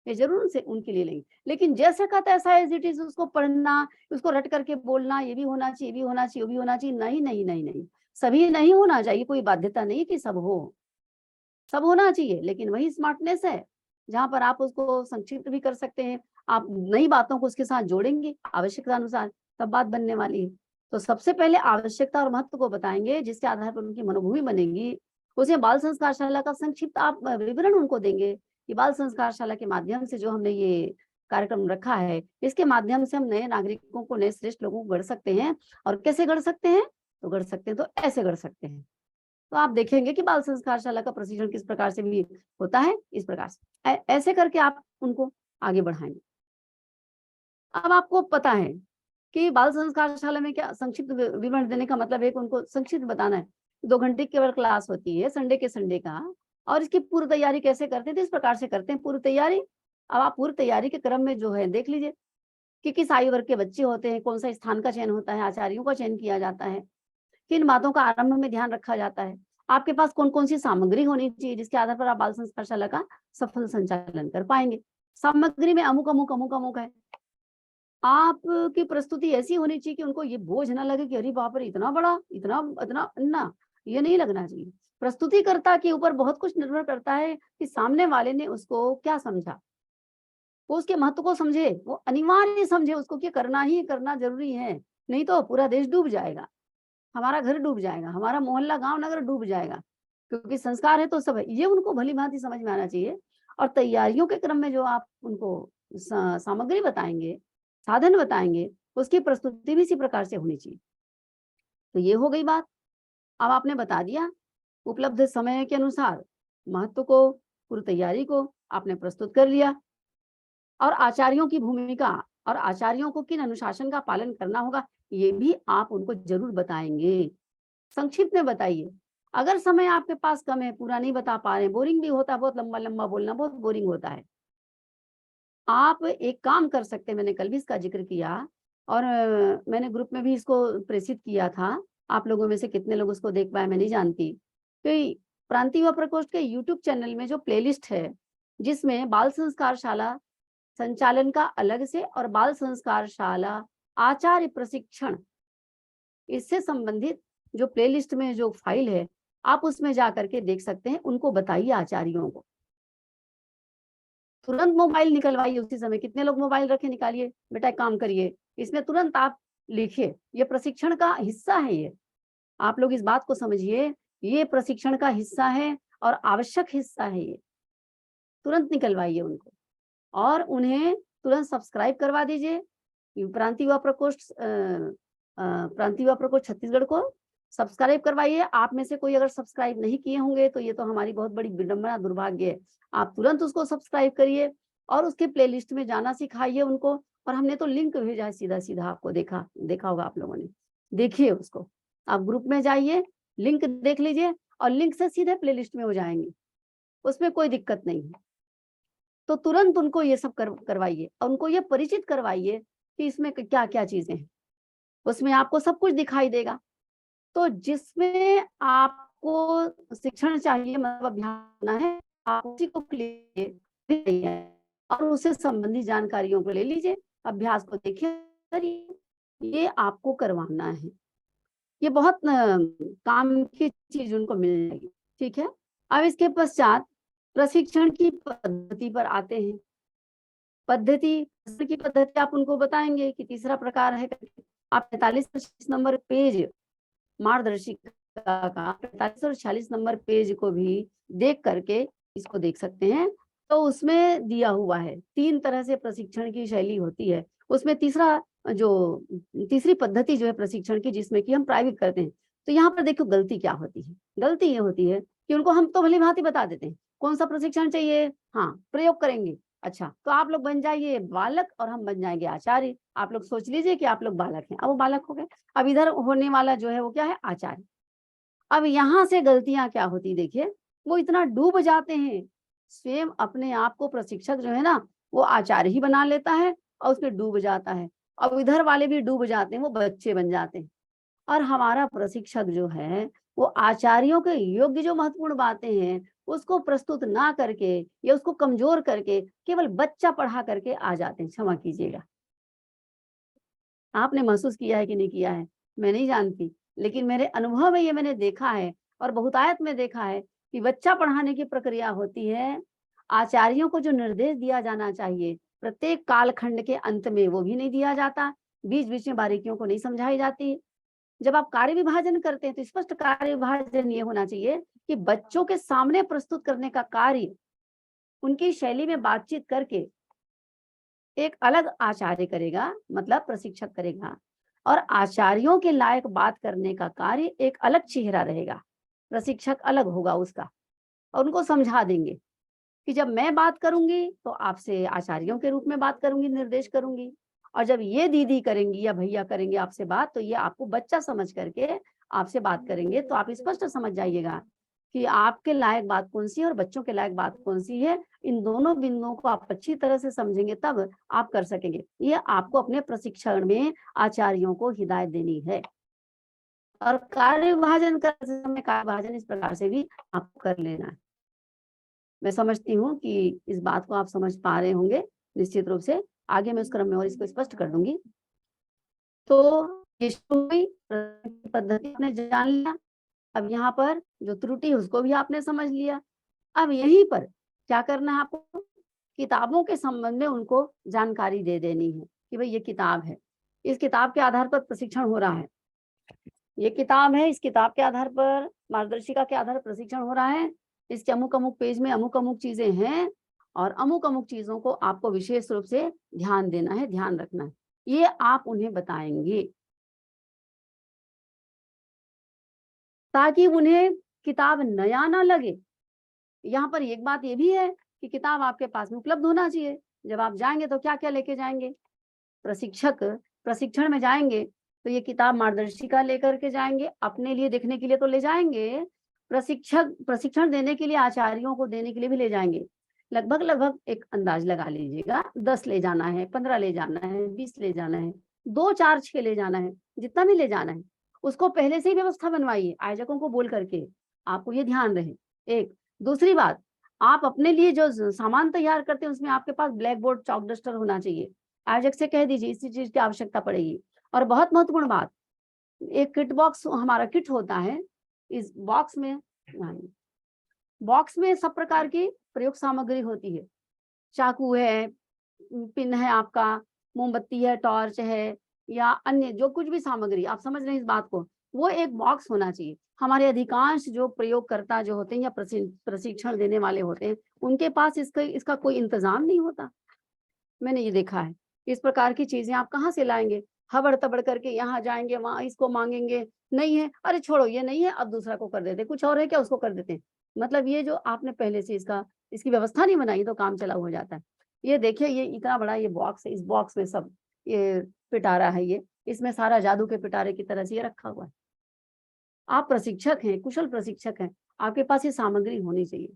ये ज़रूर से उनके लिए लेंगे। लेकिन जैसा का तैसा एज़ इट इज़ उसको पढ़ना, उसको रट करके बोलना, ये भी होना चाहिए, ये भी होना चाहिए, वो भी होना चाहिए, नहीं, नहीं, नहीं, नहीं। सभी नहीं होना चाहिए, कोई बाध्यता नहीं कि सब हो। सब होना चाहिए, लेकिन वही स्मार्टनेस है, जहाँ पर आप उसको संक्षिप्त भी कर सकते हैं। आप नई बातों को उसके साथ जोड़ेंगे आवश्यकता अनुसार, तब बात बनने वाली है। तो सबसे पहले आवश्यकता और महत्व को बताएँगे, जिसके आधार पर उनकी मनोभूमि बनेगी। उसमें बाल संस्कार शाला का संक्षिप्त आप विवरण उनको देंगे कि बाल संस्कार शाला के माध्यम से जो हमने ये कार्यक्रम रखा है, इसके माध्यम से हम नए नागरिकों को, नए श्रेष्ठ लोगों को गढ़ सकते हैं। और कैसे गढ़ सकते हैं? तो गढ़ सकते हैं तो ऐसे गढ़ सकते हैं। तो आप देखेंगे कि बाल संस्कार शाला का प्रशिक्षण किस प्रकार से भी होता है, इस प्रकार से। ऐसे करके आप उनको आगे बढ़ाएँगे। अब आपको पता है कि बाल संस्कार शाला में क्या संक्षिप्त विवरण देने का मतलब है कि उनको संक्षिप्त बताना है। 2 घंटे की केवल क्लास होती है, संडे के संडे का, और इसकी पूर्व तैयारी कैसे करते हैं? तो इस प्रकार से करते हैं पूर्व तैयारी। अब आप पूर्व तैयारी के क्रम में जो है देख लीजिए कि किस आयु वर्ग के बच्चे होते हैं, कौन-सा स्थान का चयन होता है, आचार्यों का चयन किया जाता है, किन बातों का आरंभ में ध्यान रखा जाता है, आपके पास कौन-कौन सी सामग्री होनी चाहिए जिसके आधार पर आप बाल संस्कार शाला का सफल संचालन कर पाएँगे। सामग्री में अमुक, अमुक, अमुक, अमुक है। आपकी प्रस्तुति ऐसी होनी चाहिए कि उनको ये बोझ ना लगे कि अरे बाप रे! इतना बड़ा, इतना इतना ना, ये नहीं लगना चाहिए। प्रस्तुतिकर्ता के ऊपर बहुत कुछ निर्भर करता है कि सामने वाले ने उसको क्या समझा। वो उसके महत्व को समझे, वो अनिवार्य समझे उसको कि करना ही करना ज़रूरी है, नहीं तो पूरा देश डूब जाएगा। हमारा घर डूब जाएगा, हमारा मोहल्ला, गाँव, नगर डूब जाएगा, क्योंकि संस्कार है तो सब है। ये उनको भली-भाँति समझ में आना चाहिए, और तैयारियों के क्रम में जो आप उनको सामग्री बताएंगे, साधन बताएंगे, उसकी प्रस्तुति भी इसी प्रकार से होनी चाहिए। तो ये हो गई बात। अब आपने बता दिया, उपलब्ध समय के अनुसार महत्व को, पूर्व तैयारी को आपने प्रस्तुत कर लिया, और आचार्यों की भूमिका और आचार्यों को किन अनुशासन का पालन करना होगा, ये भी आप उनको जरूर बताएंगे। संक्षिप्त में बताइए। अगर समय आपके पास कम है, पूरा नहीं बता पा रहे हैं, बोरिंग भी होता है, बहुत लंबा लंबा बोलना बहुत बोरिंग होता है। आप एक काम कर सकते हैं, मैंने कल भी इसका जिक्र किया, और मैंने ग्रुप में भी इसको प्रेषित किया था। आप लोगों में से कितने लोग उसको देख पाए मैं नहीं जानती। कि प्रांतीय व प्रकोष्ठ के यूट्यूब चैनल में जो प्लेलिस्ट है, जिसमें बाल संस्कार शाला संचालन का अलग से और बाल संस्कार शाला आचार्य प्रशिक्षण, इससे संबंधित जो प्लेलिस्ट में जो फाइल है, आप उसमें जा करके देख सकते हैं। उनको बताइए आचार्यों को, तुरंत मोबाइल निकलवाइए उसी समय। कितने लोग मोबाइल रखे, निकालिए बेटा, एक काम करिए, इसमें तुरंत आप लिखिए। ये प्रशिक्षण का हिस्सा है। ये आप लोग इस बात को समझिए, ये प्रशिक्षण का हिस्सा है और आवश्यक हिस्सा है। ये तुरंत निकलवाइए उनको, और उन्हें तुरंत सब्सक्राइब करवा दीजिए। प्रांतीय युवा प्रकोष्ठ प्रांतीय युवा प्रकोष्ठ छत्तीसगढ़ को सब्सक्राइब करवाइए। आप में से कोई अगर सब्सक्राइब नहीं किए होंगे तो ये तो हमारी बहुत बड़ी विडंबना, दुर्भाग्य है। आप तुरंत उसको सब्सक्राइब करिए और उसके प्लेलिस्ट में जाना सिखाइए उनको। और हमने तो लिंक भेजा है सीधा सीधा, आपको देखा होगा आप लोगों ने, देखिए उसको। आप ग्रुप में जाइए, लिंक देख लीजिए और लिंक से सीधे प्लेलिस्ट में हो जाएंगे, उसमें कोई दिक्कत नहीं है। तो तुरंत उनको ये सब करवाइए और उनको ये परिचित करवाइए कि इसमें क्या क्या चीजें हैं। उसमें आपको सब कुछ दिखाई देगा। तो जिसमें आपको शिक्षण चाहिए, मतलब अभ्यास है, आप उसी को लिए और उससे संबंधित जानकारियों को ले लीजिए, अभ्यास को देखिए, करिए। ये आपको करवाना है। ये बहुत काम की चीज उनको मिल जाएगी। ठीक है। अब इसके पश्चात प्रशिक्षण की पद्धति पर आते हैं। पद्धति आप उनको बताएंगे कि तीसरा प्रकार है। आप 45 नंबर पेज मार्गदर्शिका का 45 और 46 नंबर पेज को भी देख करके इसको देख सकते हैं। तो उसमें दिया हुआ है 3 तरह से प्रशिक्षण की शैली होती है। उसमें तीसरी पद्धति जो है प्रशिक्षण की, जिसमें कि हम प्राइवेट करते हैं। तो यहाँ पर देखो गलती क्या होती है। गलती ये होती है कि उनको हम तो भली भांति बता देते हैं कौन सा प्रशिक्षण चाहिए, हाँ प्रयोग करेंगे। अच्छा, तो आप लोग बन जाइए बालक और हम बन जाएंगे आचार्य। आप लोग सोच लीजिए कि आप लोग बालक हैं, अब वो बालक हो गए। अब इधर होने वाला जो है वो क्या है, आचार्य। अब यहाँ से गलतियां क्या होती, देखिए, वो इतना डूब जाते हैं, स्वयं अपने आप को प्रशिक्षक जो है ना, वो आचार्य ही बना लेता है और उसमें डूब जाता है। अब इधर वाले भी डूब जाते हैं, वो बच्चे बन जाते हैं। और हमारा प्रशिक्षक जो है वो आचार्यों के योग्य जो महत्वपूर्ण बातें हैं उसको प्रस्तुत ना करके या उसको कमजोर करके केवल बच्चा पढ़ा करके आ जाते हैं। क्षमा कीजिएगा, आपने महसूस किया है कि नहीं किया है मैं नहीं जानती, लेकिन मेरे अनुभव में ये मैंने देखा है और बहुतायत में देखा है कि बच्चा पढ़ाने की प्रक्रिया होती है। आचार्यों को जो निर्देश दिया जाना चाहिए प्रत्येक कालखंड के अंत में, वो भी नहीं दिया जाता। बीच बीच में बारीकियों को नहीं समझाई जाती। जब आप कार्य विभाजन करते हैं तो स्पष्ट कार्य विभाजन ये होना चाहिए कि बच्चों के सामने प्रस्तुत करने का कार्य उनकी शैली में बातचीत करके एक अलग आचार्य करेगा, मतलब प्रशिक्षक करेगा, और आचार्यों के लायक बात करने का कार्य एक अलग चेहरा रहेगा, प्रशिक्षक अलग होगा उसका। और उनको समझा देंगे कि जब मैं बात करूंगी तो आपसे आचार्यों के रूप में बात करूंगी, निर्देश करूंगी, और जब ये दीदी करेंगी या भैया करेंगे आपसे बात, तो ये आपको बच्चा समझ करके आपसे बात करेंगे। तो आप स्पष्ट समझ जाइएगा कि आपके लायक बात कौन सी है और बच्चों के लायक बात कौन सी है। इन दोनों बिंदुओं को आप अच्छी तरह से समझेंगे तब आप कर सकेंगे। ये आपको अपने प्रशिक्षण में आचार्यों को हिदायत देनी है। और कार्य विभाजन करते समय कार्य विभाजन इस प्रकार से भी आपको कर लेना है। मैं समझती हूँ कि इस बात को आप समझ पा रहे होंगे निश्चित रूप से। आगे मैं उस क्रम में और इसको स्पष्ट कर दूंगी। तो ये पद्धति आपने जान लिया। अब यहाँ पर जो त्रुटि है उसको भी आपने समझ लिया। अब यहीं पर क्या करना है आपको, किताबों के संबंध में उनको जानकारी दे देनी है कि भाई ये किताब है, इस किताब के आधार पर प्रशिक्षण हो रहा है। ये किताब है, इस किताब के आधार पर, मार्गदर्शिका के आधार पर प्रशिक्षण हो रहा है। इसके अमुक अमुक पेज में अमुक अमुक चीजें हैं और अमुक अमुक चीजों को आपको विशेष रूप से ध्यान देना है, ध्यान रखना है, ये आप उन्हें बताएंगे ताकि उन्हें किताब नया ना लगे। यहाँ पर एक बात ये भी है कि किताब आपके पास में उपलब्ध होना चाहिए। जब आप जाएंगे तो क्या क्या लेके जाएंगे? प्रशिक्षक प्रशिक्षण में जाएंगे तो ये किताब मार्गदर्शिका लेकर के जाएंगे, अपने लिए देखने के लिए तो ले जाएंगे, प्रशिक्षक प्रशिक्षण देने के लिए आचार्यों को देने के लिए भी ले जाएंगे। लगभग लगभग एक अंदाज लगा लीजिएगा, 10 ले जाना है, 15 ले जाना है, 20 ले जाना है, 2 4 6 ले जाना है, जितना भी ले जाना है उसको पहले से ही व्यवस्था बनवाइए आयोजकों को बोल करके। आपको ये ध्यान रहे। एक दूसरी बात, आप अपने लिए जो सामान तैयार करते हैं उसमें आपके पास ब्लैक बोर्ड, चॉक डस्टर होना चाहिए। आयोजक से कह दीजिए इसी चीज की आवश्यकता पड़ेगी। और बहुत महत्वपूर्ण बात, एक किट बॉक्स हमारा किट होता है, इस बॉक्स में सब प्रकार की प्रयोग सामग्री होती है। चाकू है, पिन है, आपका मोमबत्ती है, टॉर्च है, या अन्य जो कुछ भी सामग्री, आप समझ रहे हैं इस बात को, वो एक बॉक्स होना चाहिए। हमारे अधिकांश जो प्रयोगकर्ता जो होते हैं या प्रशिक्षण देने वाले होते हैं, उनके पास इसका कोई इंतजाम नहीं होता। मैंने ये देखा है। इस प्रकार की चीजें आप कहाँ से लाएंगे? हबड़ तबड़ करके यहाँ जाएंगे, वहां इसको मांगेंगे, नहीं है, अरे छोड़ो ये नहीं है, अब दूसरा को कर देते, कुछ और है क्या, उसको कर देते हैं। मतलब ये जो आपने पहले से इसकी व्यवस्था नहीं बनाई तो काम चला हो जाता है। ये देखिए, ये इतना बड़ा ये बॉक्स है, इस बॉक्स में सब ये पिटारा है, ये इसमें सारा जादू के पिटारे की तरह से ये रखा हुआ है। आप प्रशिक्षक हैं, कुशल प्रशिक्षक हैं, आपके पास ये सामग्री होनी चाहिए।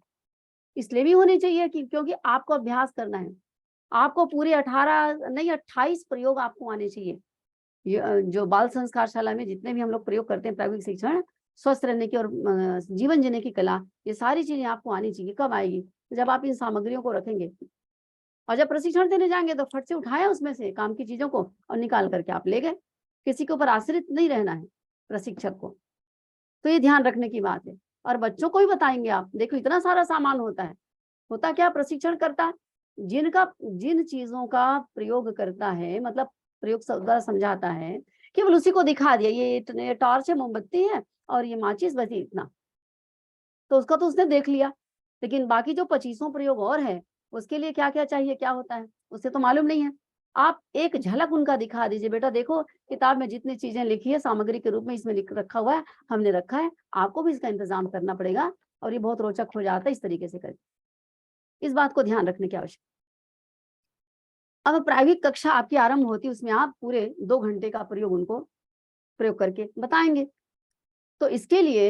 इसलिए भी होनी चाहिए कि क्योंकि आपको अभ्यास करना है। आपको पूरे 18 नहीं 28 प्रयोग आपको आने चाहिए। जो बाल संस्कारशाला में जितने भी हम लोग प्रयोग करते हैं, प्रायोगिक शिक्षण, स्वस्थ रहने की और जीवन जीने की कला, ये सारी चीजें आपको आनी चाहिए। कब आएगी? जब आप इन सामग्रियों को रखेंगे और जब प्रशिक्षण देने जाएंगे तो फट से उठाया उसमें से काम की चीजों को और निकाल करके आप ले गए। किसी के ऊपर आश्रित नहीं रहना है प्रशिक्षक को। तो ये ध्यान रखने की बात है। और बच्चों को भी बताएंगे आप, देखो इतना सारा सामान होता है। होता क्या, प्रशिक्षण करता जिन चीजों का प्रयोग करता है, मतलब प्रयोग द्वारा समझाता है, केवल उसी को दिखा दिया, ये टॉर्च है, मोमबत्ती है और ये माचिस, बस इतना। तो उसका तो उसने देख लिया, लेकिन बाकी जो 25 प्रयोग और है, उसके लिए क्या क्या चाहिए, क्या होता है, उससे तो मालूम नहीं है। आप एक झलक उनका दिखा दीजिए, बेटा देखो किताब में जितनी चीजें लिखी है सामग्री के रूप में इसमें लिख रखा हुआ है, हमने रखा है, आपको भी इसका इंतजाम करना पड़ेगा और ये बहुत रोचक हो जाता है। इस तरीके से करें, इस बात को ध्यान रखने की आवश्यकता। अब प्रायोगिक कक्षा आपकी आरंभ होती है, उसमें आप पूरे 2 घंटे का प्रयोग उनको प्रयोग करके बताएंगे। तो इसके लिए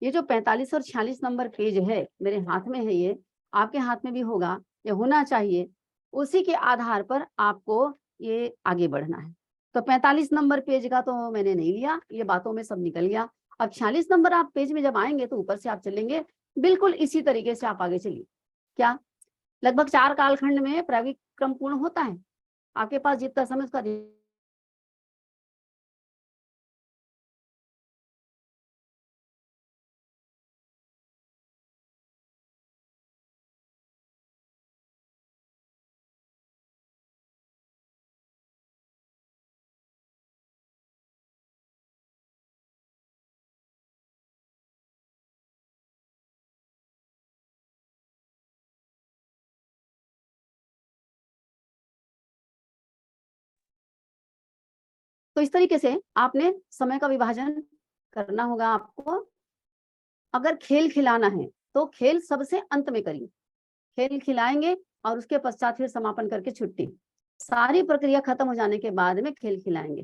ये जो 45 और 46 नंबर पेज है, मेरे हाथ में है, ये आपके हाथ में भी होगा, ये होना चाहिए। उसी के आधार पर आपको ये आगे बढ़ना है। तो 45 नंबर पेज का तो मैंने नहीं लिया, ये बातों में सब निकल गया। अब 46 नंबर आप पेज में जब आएंगे तो ऊपर से आप चलेंगे, बिल्कुल इसी तरीके से आप आगे चलिए। क्या लगभग 4 कालखंड में प्रायोगिक क्रम पूर्ण होता है। आपके पास जितना समय उसका तो इस तरीके से आपने समय का विभाजन करना होगा आपको। अगर खेल खिलाना है तो खेल सबसे अंत में करिए, खेल खिलाएंगे और उसके पश्चात फिर समापन करके छुट्टी। सारी प्रक्रिया खत्म हो जाने के बाद में खेल खिलाएंगे।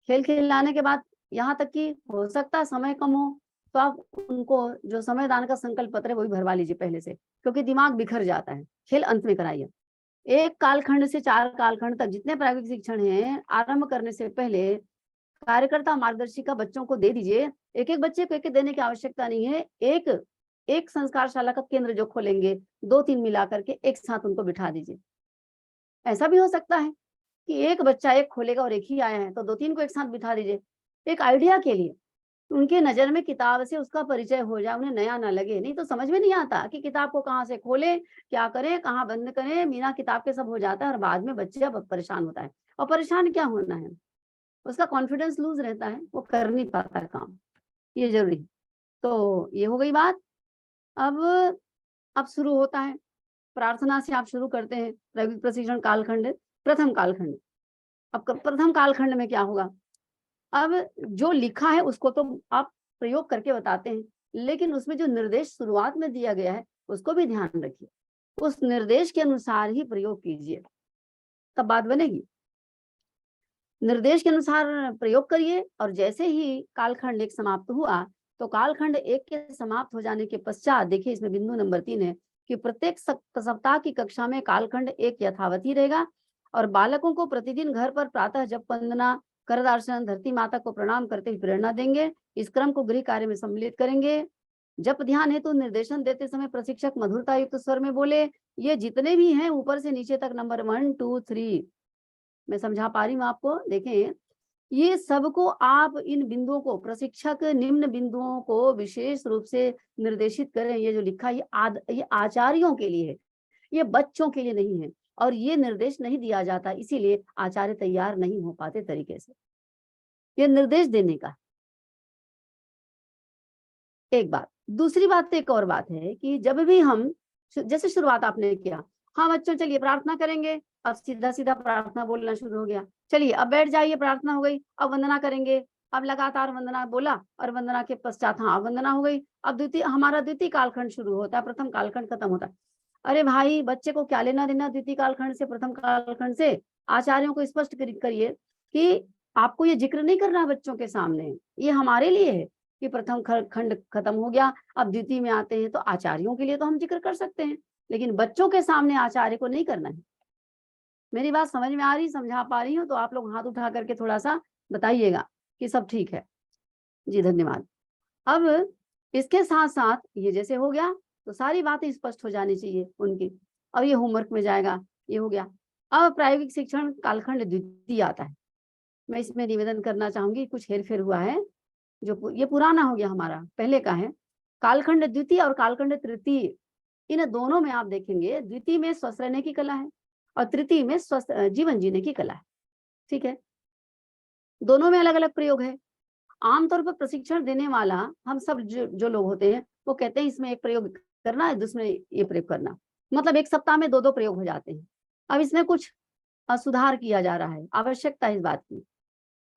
खेल खिलाने के बाद यहाँ तक कि हो सकता है समय कम हो तो आप उनको जो समय दान का संकल्प पत्र है वो भी भरवा लीजिए पहले से, क्योंकि दिमाग बिखर जाता है। खेल अंत में कराइए। 1 कालखंड से 4 कालखंड तक जितने प्रायोगिक शिक्षण हैं, आरंभ करने से पहले कार्यकर्ता मार्गदर्शिका बच्चों को दे दीजिए। एक एक बच्चे को एक देने की आवश्यकता नहीं है। एक संस्कारशाला का केंद्र जो खोलेंगे, 2-3 मिला करके एक साथ उनको बिठा दीजिए। ऐसा भी हो सकता है कि एक बच्चा एक खोलेगा और एक ही आया है तो 2-3 को एक साथ बिठा दीजिए, एक आइडिया के लिए। उनके नजर में किताब से उसका परिचय हो जाए, उन्हें नया ना लगे। नहीं तो समझ में नहीं आता कि किताब को कहाँ से खोले, क्या करें, कहाँ बंद करें, बिना किताब के सब हो जाता है और बाद में बच्चे अब परेशान होता है। और परेशान क्या होना है, उसका कॉन्फिडेंस लूज रहता है, वो कर नहीं पाता है काम। ये जरूरी। तो ये हो गई बात। अब शुरू होता है प्रार्थना से आप शुरू करते हैं प्रायोगिक प्रशिक्षण कालखंड, प्रथम कालखंड। अब प्रथम कालखंड में क्या होगा? अब जो लिखा है उसको तो आप प्रयोग करके बताते हैं, लेकिन उसमें जो निर्देश शुरुआत में दिया गया है उसको भी ध्यान रखिए, उस निर्देश के अनुसार ही प्रयोग कीजिए, तब बात बनेगी। निर्देश के अनुसार प्रयोग करिए, और जैसे ही कालखंड एक समाप्त हुआ तो कालखंड एक के समाप्त हो जाने के पश्चात देखिए इसमें बिंदु नंबर 3 है कि प्रत्येक सप्ताह की कक्षा में कालखंड एक यथावत ही रहेगा, और बालकों को प्रतिदिन घर पर प्रातः जप वंदना, कर दर्शन, धरती माता को प्रणाम करते हुए प्रेरणा देंगे। इस क्रम को गृह कार्य में सम्मिलित करेंगे। जप ध्यान हेतु निर्देशन देते समय प्रशिक्षक मधुरता युक्त स्वर में बोले। ये जितने भी हैं ऊपर से नीचे तक नंबर 1 2 3 मैं समझा पा रही हूँ आपको। देखें ये सबको आप इन बिंदुओं को, प्रशिक्षक निम्न बिंदुओं को विशेष रूप से निर्देशित करें। ये जो लिखा है ये आचार्यों के लिए है, ये बच्चों के लिए नहीं है, और ये निर्देश नहीं दिया जाता, इसीलिए आचार्य तैयार नहीं हो पाते तरीके से। ये निर्देश देने का एक बात। दूसरी बात, एक और बात है कि जब भी हम जैसे शुरुआत आपने किया, हाँ बच्चों चलिए प्रार्थना करेंगे, अब सीधा सीधा प्रार्थना बोलना शुरू हो गया। चलिए अब बैठ जाइए, प्रार्थना हो गई, अब वंदना करेंगे। अब लगातार वंदना बोला, और वंदना के पश्चात हाँ वंदना हो गई। अब हमारा द्वितीय कालखंड शुरू होता है, प्रथम कालखंड खत्म होता है। अरे भाई बच्चे को क्या लेना देना द्वितीय कालखंड से प्रथम कालखंड से? आचार्यों को स्पष्ट करिए कि आपको ये जिक्र नहीं करना बच्चों के सामने, ये हमारे लिए है कि प्रथम खंड खत्म हो गया, अब द्वितीय में आते हैं, तो आचार्यों के लिए तो हम जिक्र कर सकते हैं, लेकिन बच्चों के सामने आचार्य को नहीं करना है। मेरी बात समझ में आ रही, समझा पा रही हूँ? तो आप लोग हाथ उठा करके थोड़ा सा बताइएगा कि सब ठीक है। जी धन्यवाद। अब इसके साथ साथ ये जैसे हो गया तो सारी बातें स्पष्ट हो जानी चाहिए उनकी। अब ये होमवर्क में जाएगा, ये हो गया। अब प्रायोगिक शिक्षण कालखंड द्वितीय आता है। मैं इसमें निवेदन करना चाहूंगी, कुछ हेरफेर हुआ है, जो ये पुराना हो गया हमारा, पहले का है। कालखंड द्वितीय और कालखंड तृतीय, इन दोनों में आप देखेंगे द्वितीय में स्वस्थ रहने की कला है और तृतीय में स्वस्थ जीवन जीने की कला है। ठीक है, दोनों में अलग अलग प्रयोग है। आमतौर पर प्रशिक्षण देने वाला हम सब जो लोग होते हैं वो कहते हैं इसमें एक प्रयोग करना है, दूसरे ये प्रयोग करना, मतलब एक सप्ताह में 2-2 प्रयोग हो जाते हैं। अब इसमें कुछ सुधार किया जा रहा है, आवश्यकता है इस बात की।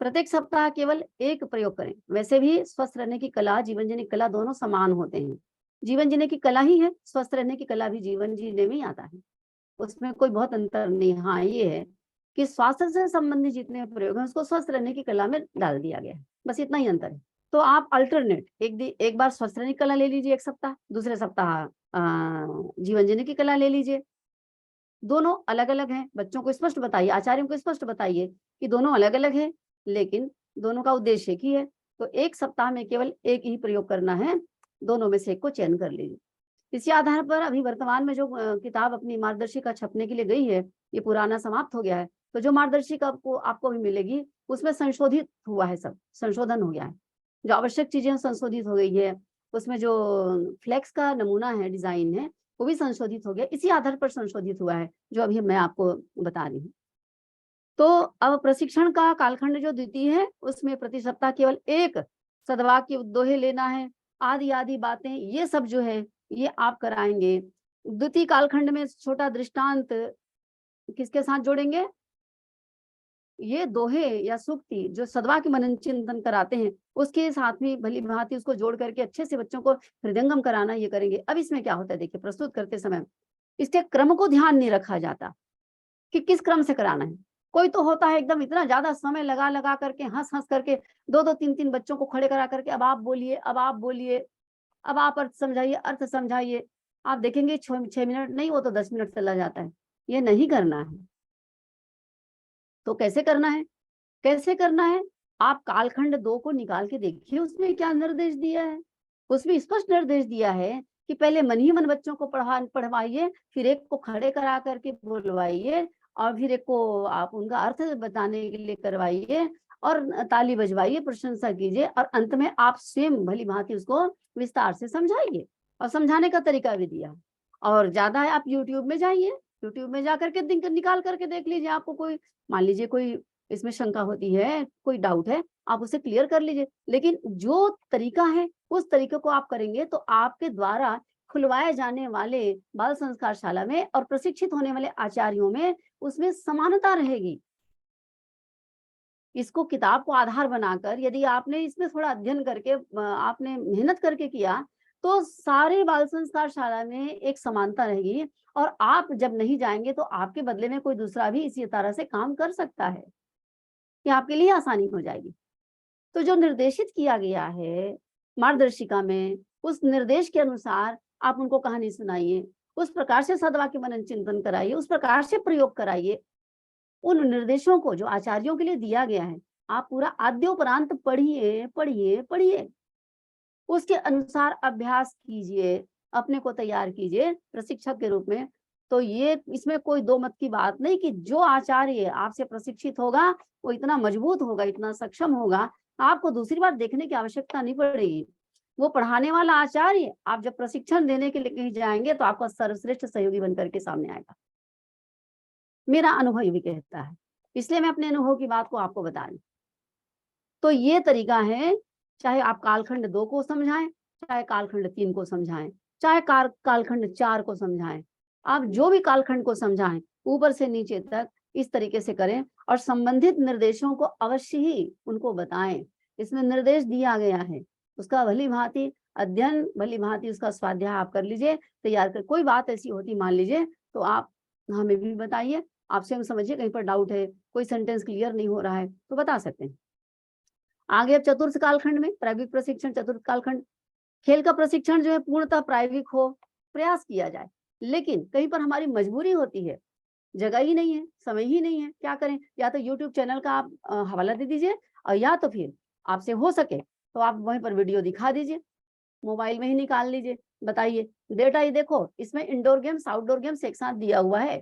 प्रत्येक सप्ताह केवल एक प्रयोग करें। वैसे भी स्वस्थ रहने की कला, जीवन जीने की कला दोनों समान होते हैं। जीवन जीने की कला ही है, स्वस्थ रहने की कला भी जीवन जीने में ही आता है, उसमें कोई बहुत अंतर नहीं। हाँ ये है कि स्वास्थ्य से संबंधित जितने प्रयोग हैं उसको स्वस्थ रहने की कला में डाल दिया गया है, बस इतना ही अंतर है। तो आप अल्टरनेट एक बार स्वस्थ रहने की कला ले लीजिए एक सप्ताह, दूसरे सप्ताह जीवन जीने की कला ले लीजिए। दोनों अलग अलग हैं, बच्चों को स्पष्ट बताइए, आचार्यों को स्पष्ट बताइए कि दोनों अलग अलग है, लेकिन दोनों का उद्देश्य एक ही है। तो एक सप्ताह में केवल एक ही प्रयोग करना है, दोनों में से एक को चयन कर लीजिए। इसी आधार पर अभी वर्तमान में जो किताब अपनी मार्गदर्शिका छपने के लिए गई है, ये पुराना समाप्त हो गया है, तो जो मार्गदर्शिका आपको भी मिलेगी उसमें संशोधित हुआ है, सब संशोधन हो गया है, जो आवश्यक चीजें संशोधित हो गई है। उसमें जो फ्लेक्स का नमूना है, डिजाइन है, वो भी संशोधित हो गया, इसी आधार पर संशोधित हुआ है जो अभी मैं आपको बता रही हूँ। तो अब प्रशिक्षण का कालखंड जो द्वितीय है उसमें प्रति सप्ताह केवल एक सदवाक्य दोहे लेना है, आदि आदि बातें ये सब जो है ये आप कराएंगे। द्वितीय कालखंड में छोटा दृष्टांत किसके साथ जोड़ेंगे? ये दोहे या सूक्ति जो सदवाक्य मनन चिंतन कराते हैं उसके साथ में भली भांति उसको जोड़ करके अच्छे से बच्चों को हृदयंगम कराना ये करेंगे। अब इसमें क्या होता है देखिए, प्रस्तुत करते समय इसके क्रम को ध्यान नहीं रखा जाता कि किस क्रम से कराना है। कोई तो होता है एकदम इतना ज्यादा समय लगा लगा करके हंस हंस करके 2-2 3-3 बच्चों को खड़े करा करके अब आप बोलिए, अब आप बोलिए, अब आप अर्थ समझाइए, अर्थ समझाइए। आप देखेंगे 6 मिनट नहीं, वो तो 10 मिनट चला जाता है। ये नहीं करना है। तो कैसे करना है? कैसे करना है? आप कालखंड 2 को निकाल के देखिए, उसमें क्या निर्देश दिया है। उसमें स्पष्ट निर्देश दिया है कि पहले मन ही मन बच्चों को पढ़वाइए, फिर एक को खड़े करा करके बोलवाइए, और फिर एक को आप उनका अर्थ बताने के लिए करवाइए, और ताली बजवाइए, प्रशंसा कीजिए, और अंत में आप स्वयं भली भांति उसको विस्तार से समझाइए। और समझाने का तरीका भी दिया। और ज्यादा है आप यूट्यूब में जाइए, यूट्यूब में जा करके निकाल करके देख लीजिए। आपको कोई, मान लीजिए कोई इसमें शंका होती है, कोई डाउट है, आप उसे क्लियर कर लीजिए। लेकिन जो तरीका है उस तरीके को आप करेंगे तो आपके द्वारा खुलवाए जाने वाले बाल संस्कार शाला में और प्रशिक्षित होने वाले आचार्यों में उसमें समानता रहेगी। इसको किताब को आधार बनाकर यदि आपने इसमें थोड़ा अध्ययन करके आपने मेहनत करके किया, तो सारे बाल संस्कार शाला में एक समानता रहेगी और आप जब नहीं जाएँगे तो आपके बदले में कोई दूसरा भी इसी तरह से काम कर सकता है, कि आपके लिए आसानी हो जाएगी। तो जो निर्देशित किया गया है मार्गदर्शिका में, उस निर्देश के अनुसार आप उनको कहानी सुनाइए, उस प्रकार से सद्वाक्य मनन चिंतन कराइए, उस प्रकार से प्रयोग कराइए। उन निर्देशों को जो आचार्यों के लिए दिया गया है, आप पूरा आद्योपरांत पढ़िए, पढ़िए, पढ़िए। उसके अनुसार अभ्यास कीजिए, अपने को तैयार कीजिए प्रशिक्षक के रूप में। तो ये इसमें कोई दो मत की बात नहीं कि जो आचार्य आपसे प्रशिक्षित होगा, वो इतना मजबूत होगा, इतना सक्षम होगा, आपको दूसरी बार देखने की आवश्यकता नहीं पड़ेगी। वो पढ़ाने वाला आचार्य आप जब प्रशिक्षण देने के लिए कहीं जाएँगे तो आपका सर्वश्रेष्ठ सहयोगी बनकर के सामने आएगा। मेरा अनुभव ये भी कहता है, इसलिए मैं अपने अनुभव की बात को आपको बता रही हूँ। तो ये तरीका है, चाहे आप कालखंड 2 को समझाएँ, चाहे कालखंड 3 को समझाएँ, चाहे कालखंड 4 को समझाएँ। आप जो भी कालखंड को समझाएँ, ऊपर से नीचे तक इस तरीके से करें और संबंधित निर्देशों को अवश्य ही उनको बताएँ। इसमें निर्देश दिया गया है, उसका भली-भाँति अध्ययन, भली-भाँति उसका स्वाध्याय आप कर लीजिए, तैयार कर कोई बात ऐसी होती मान लीजिए, तो आप हमें भी बताइए, आप स्वयं समझिए कहीं पर डाउट है, कोई सेंटेंस क्लियर नहीं हो रहा है, तो बता सकते हैं। आगे अब चतुर्थ कालखंड में प्रायोगिक प्रशिक्षण, चतुर्थ कालखंड खेल का प्रशिक्षण जो है पूर्णतः प्रायोगिक हो, प्रयास किया जाए। लेकिन कहीं पर हमारी मजबूरी होती है, जगह ही नहीं है, समय ही नहीं है, क्या करें? या तो यूट्यूब चैनल का आप हवाला दे दीजिए और या तो फिर आपसे हो सके तो आप वहीं पर वीडियो दिखा दीजिए, मोबाइल में ही निकाल लीजिए, बताइए। बेटा ये देखो, इसमें इंडोर गेम्स, आउटडोर गेम्स एक साथ दिया हुआ है।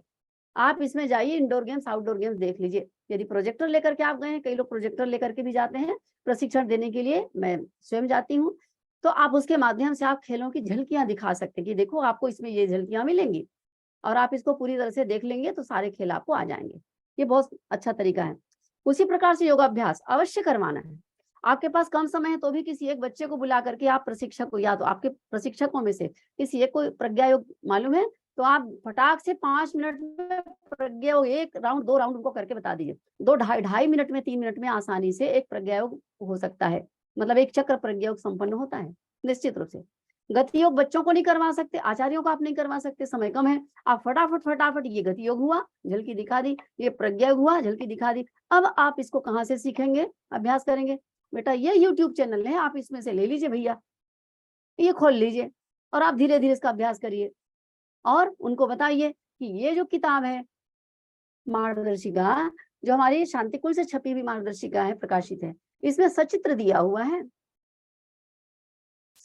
आप इसमें जाइए, इंडोर गेम्स, आउटडोर गेम्स देख लीजिए। यदि प्रोजेक्टर लेकर के आप गए हैं, कई लोग प्रोजेक्टर लेकर के भी जाते हैं प्रशिक्षण देने के लिए, मैं स्वयं जाती हूँ। तो आप उसके माध्यम से आप खेलों की झलकियाँ दिखा सकते हैं कि देखो आपको इसमें ये झलकियाँ मिलेंगी और आप इसको पूरी तरह से देख लेंगे तो सारे खेल आपको आ जाएँगे। ये बहुत अच्छा तरीका है। उसी प्रकार से योगाभ्यास अवश्य करवाना है। आपके पास कम समय है तो भी किसी एक बच्चे को बुला करके आप प्रशिक्षक को या तो आपके प्रशिक्षकों में से किसी एक को प्रज्ञा योग मालूम है, तो आप फटाक से 5 मिनट में प्रज्ञा योग 1 राउंड 2 राउंड उनको करके बता दीजिए। 2 ढाई मिनट में 3 मिनट में आसानी से एक प्रज्ञा योग हो सकता है। मतलब एक चक्र प्रज्ञा योग संपन्न होता है, निश्चित रूप से। गति योग बच्चों को नहीं करवा सकते, आचार्यों को आप नहीं करवा सकते, समय कम है। आप फटाफट ये गति योग हुआ, झलकी दिखा दी, ये प्रज्ञा योग हुआ, झलकी दिखा दी। अब आप इसको कहाँ से सीखेंगे, अभ्यास करेंगे? बेटा ये यूट्यूब चैनल है, आप इसमें से ले लीजिए भैया, ये खोल लीजिए और आप धीरे-धीरे इसका अभ्यास करिए और उनको बताइए कि ये जो किताब है मार्गदर्शिका, जो हमारी शांतिकुल से छपी हुई मार्गदर्शिका है, प्रकाशित है, इसमें सचित्र दिया हुआ है।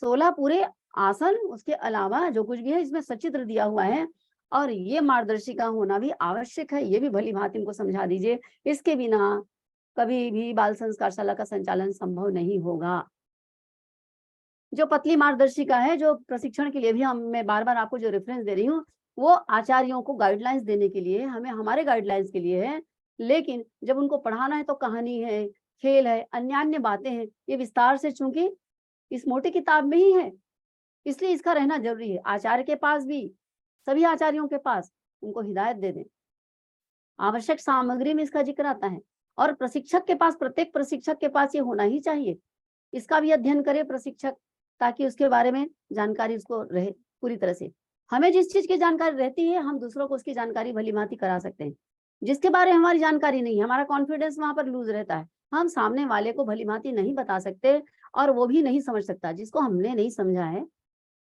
16 पूरे आसन, उसके अलावा जो कुछ भी है इसमें सचित्र दिया हुआ है और ये मार्गदर्शिका होना भी आवश्यक है, ये भी भली-भांति इनको समझा दीजिए। इसके बिना कभी भी बाल संस्कार शाला का संचालन संभव नहीं होगा। जो पतली मार्गदर्शिका है, जो प्रशिक्षण के लिए भी मैं बार-बार आपको जो रेफरेंस दे रही हूँ, वो आचार्यों को गाइडलाइंस देने के लिए, हमें हमारे गाइडलाइंस के लिए है। लेकिन जब उनको पढ़ाना है तो कहानी है, खेल है, अन्य बातें हैं, ये विस्तार से चूँकि इस मोटी किताब में ही है, इसलिए इसका रहना ज़रूरी है। आचार्य के पास भी, सभी आचार्यों के पास उनको हिदायत दे दें। आवश्यक सामग्री में इसका ज़िक्र आता है और प्रशिक्षक के पास, प्रत्येक प्रशिक्षक के पास ये होना ही चाहिए। इसका भी अध्ययन करे प्रशिक्षक, ताकि उसके बारे में जानकारी उसको रहे पूरी तरह से। हमें जिस चीज़ की जानकारी रहती है, हम दूसरों को उसकी जानकारी भली-भांति करा सकते हैं। जिसके बारे में हमारी जानकारी नहीं है, हमारा कॉन्फिडेंस वहाँ पर लूज़ रहता है। हम सामने वाले को भली-भांति नहीं बता सकते और वो भी नहीं समझ सकता। जिसको हमने नहीं समझा है,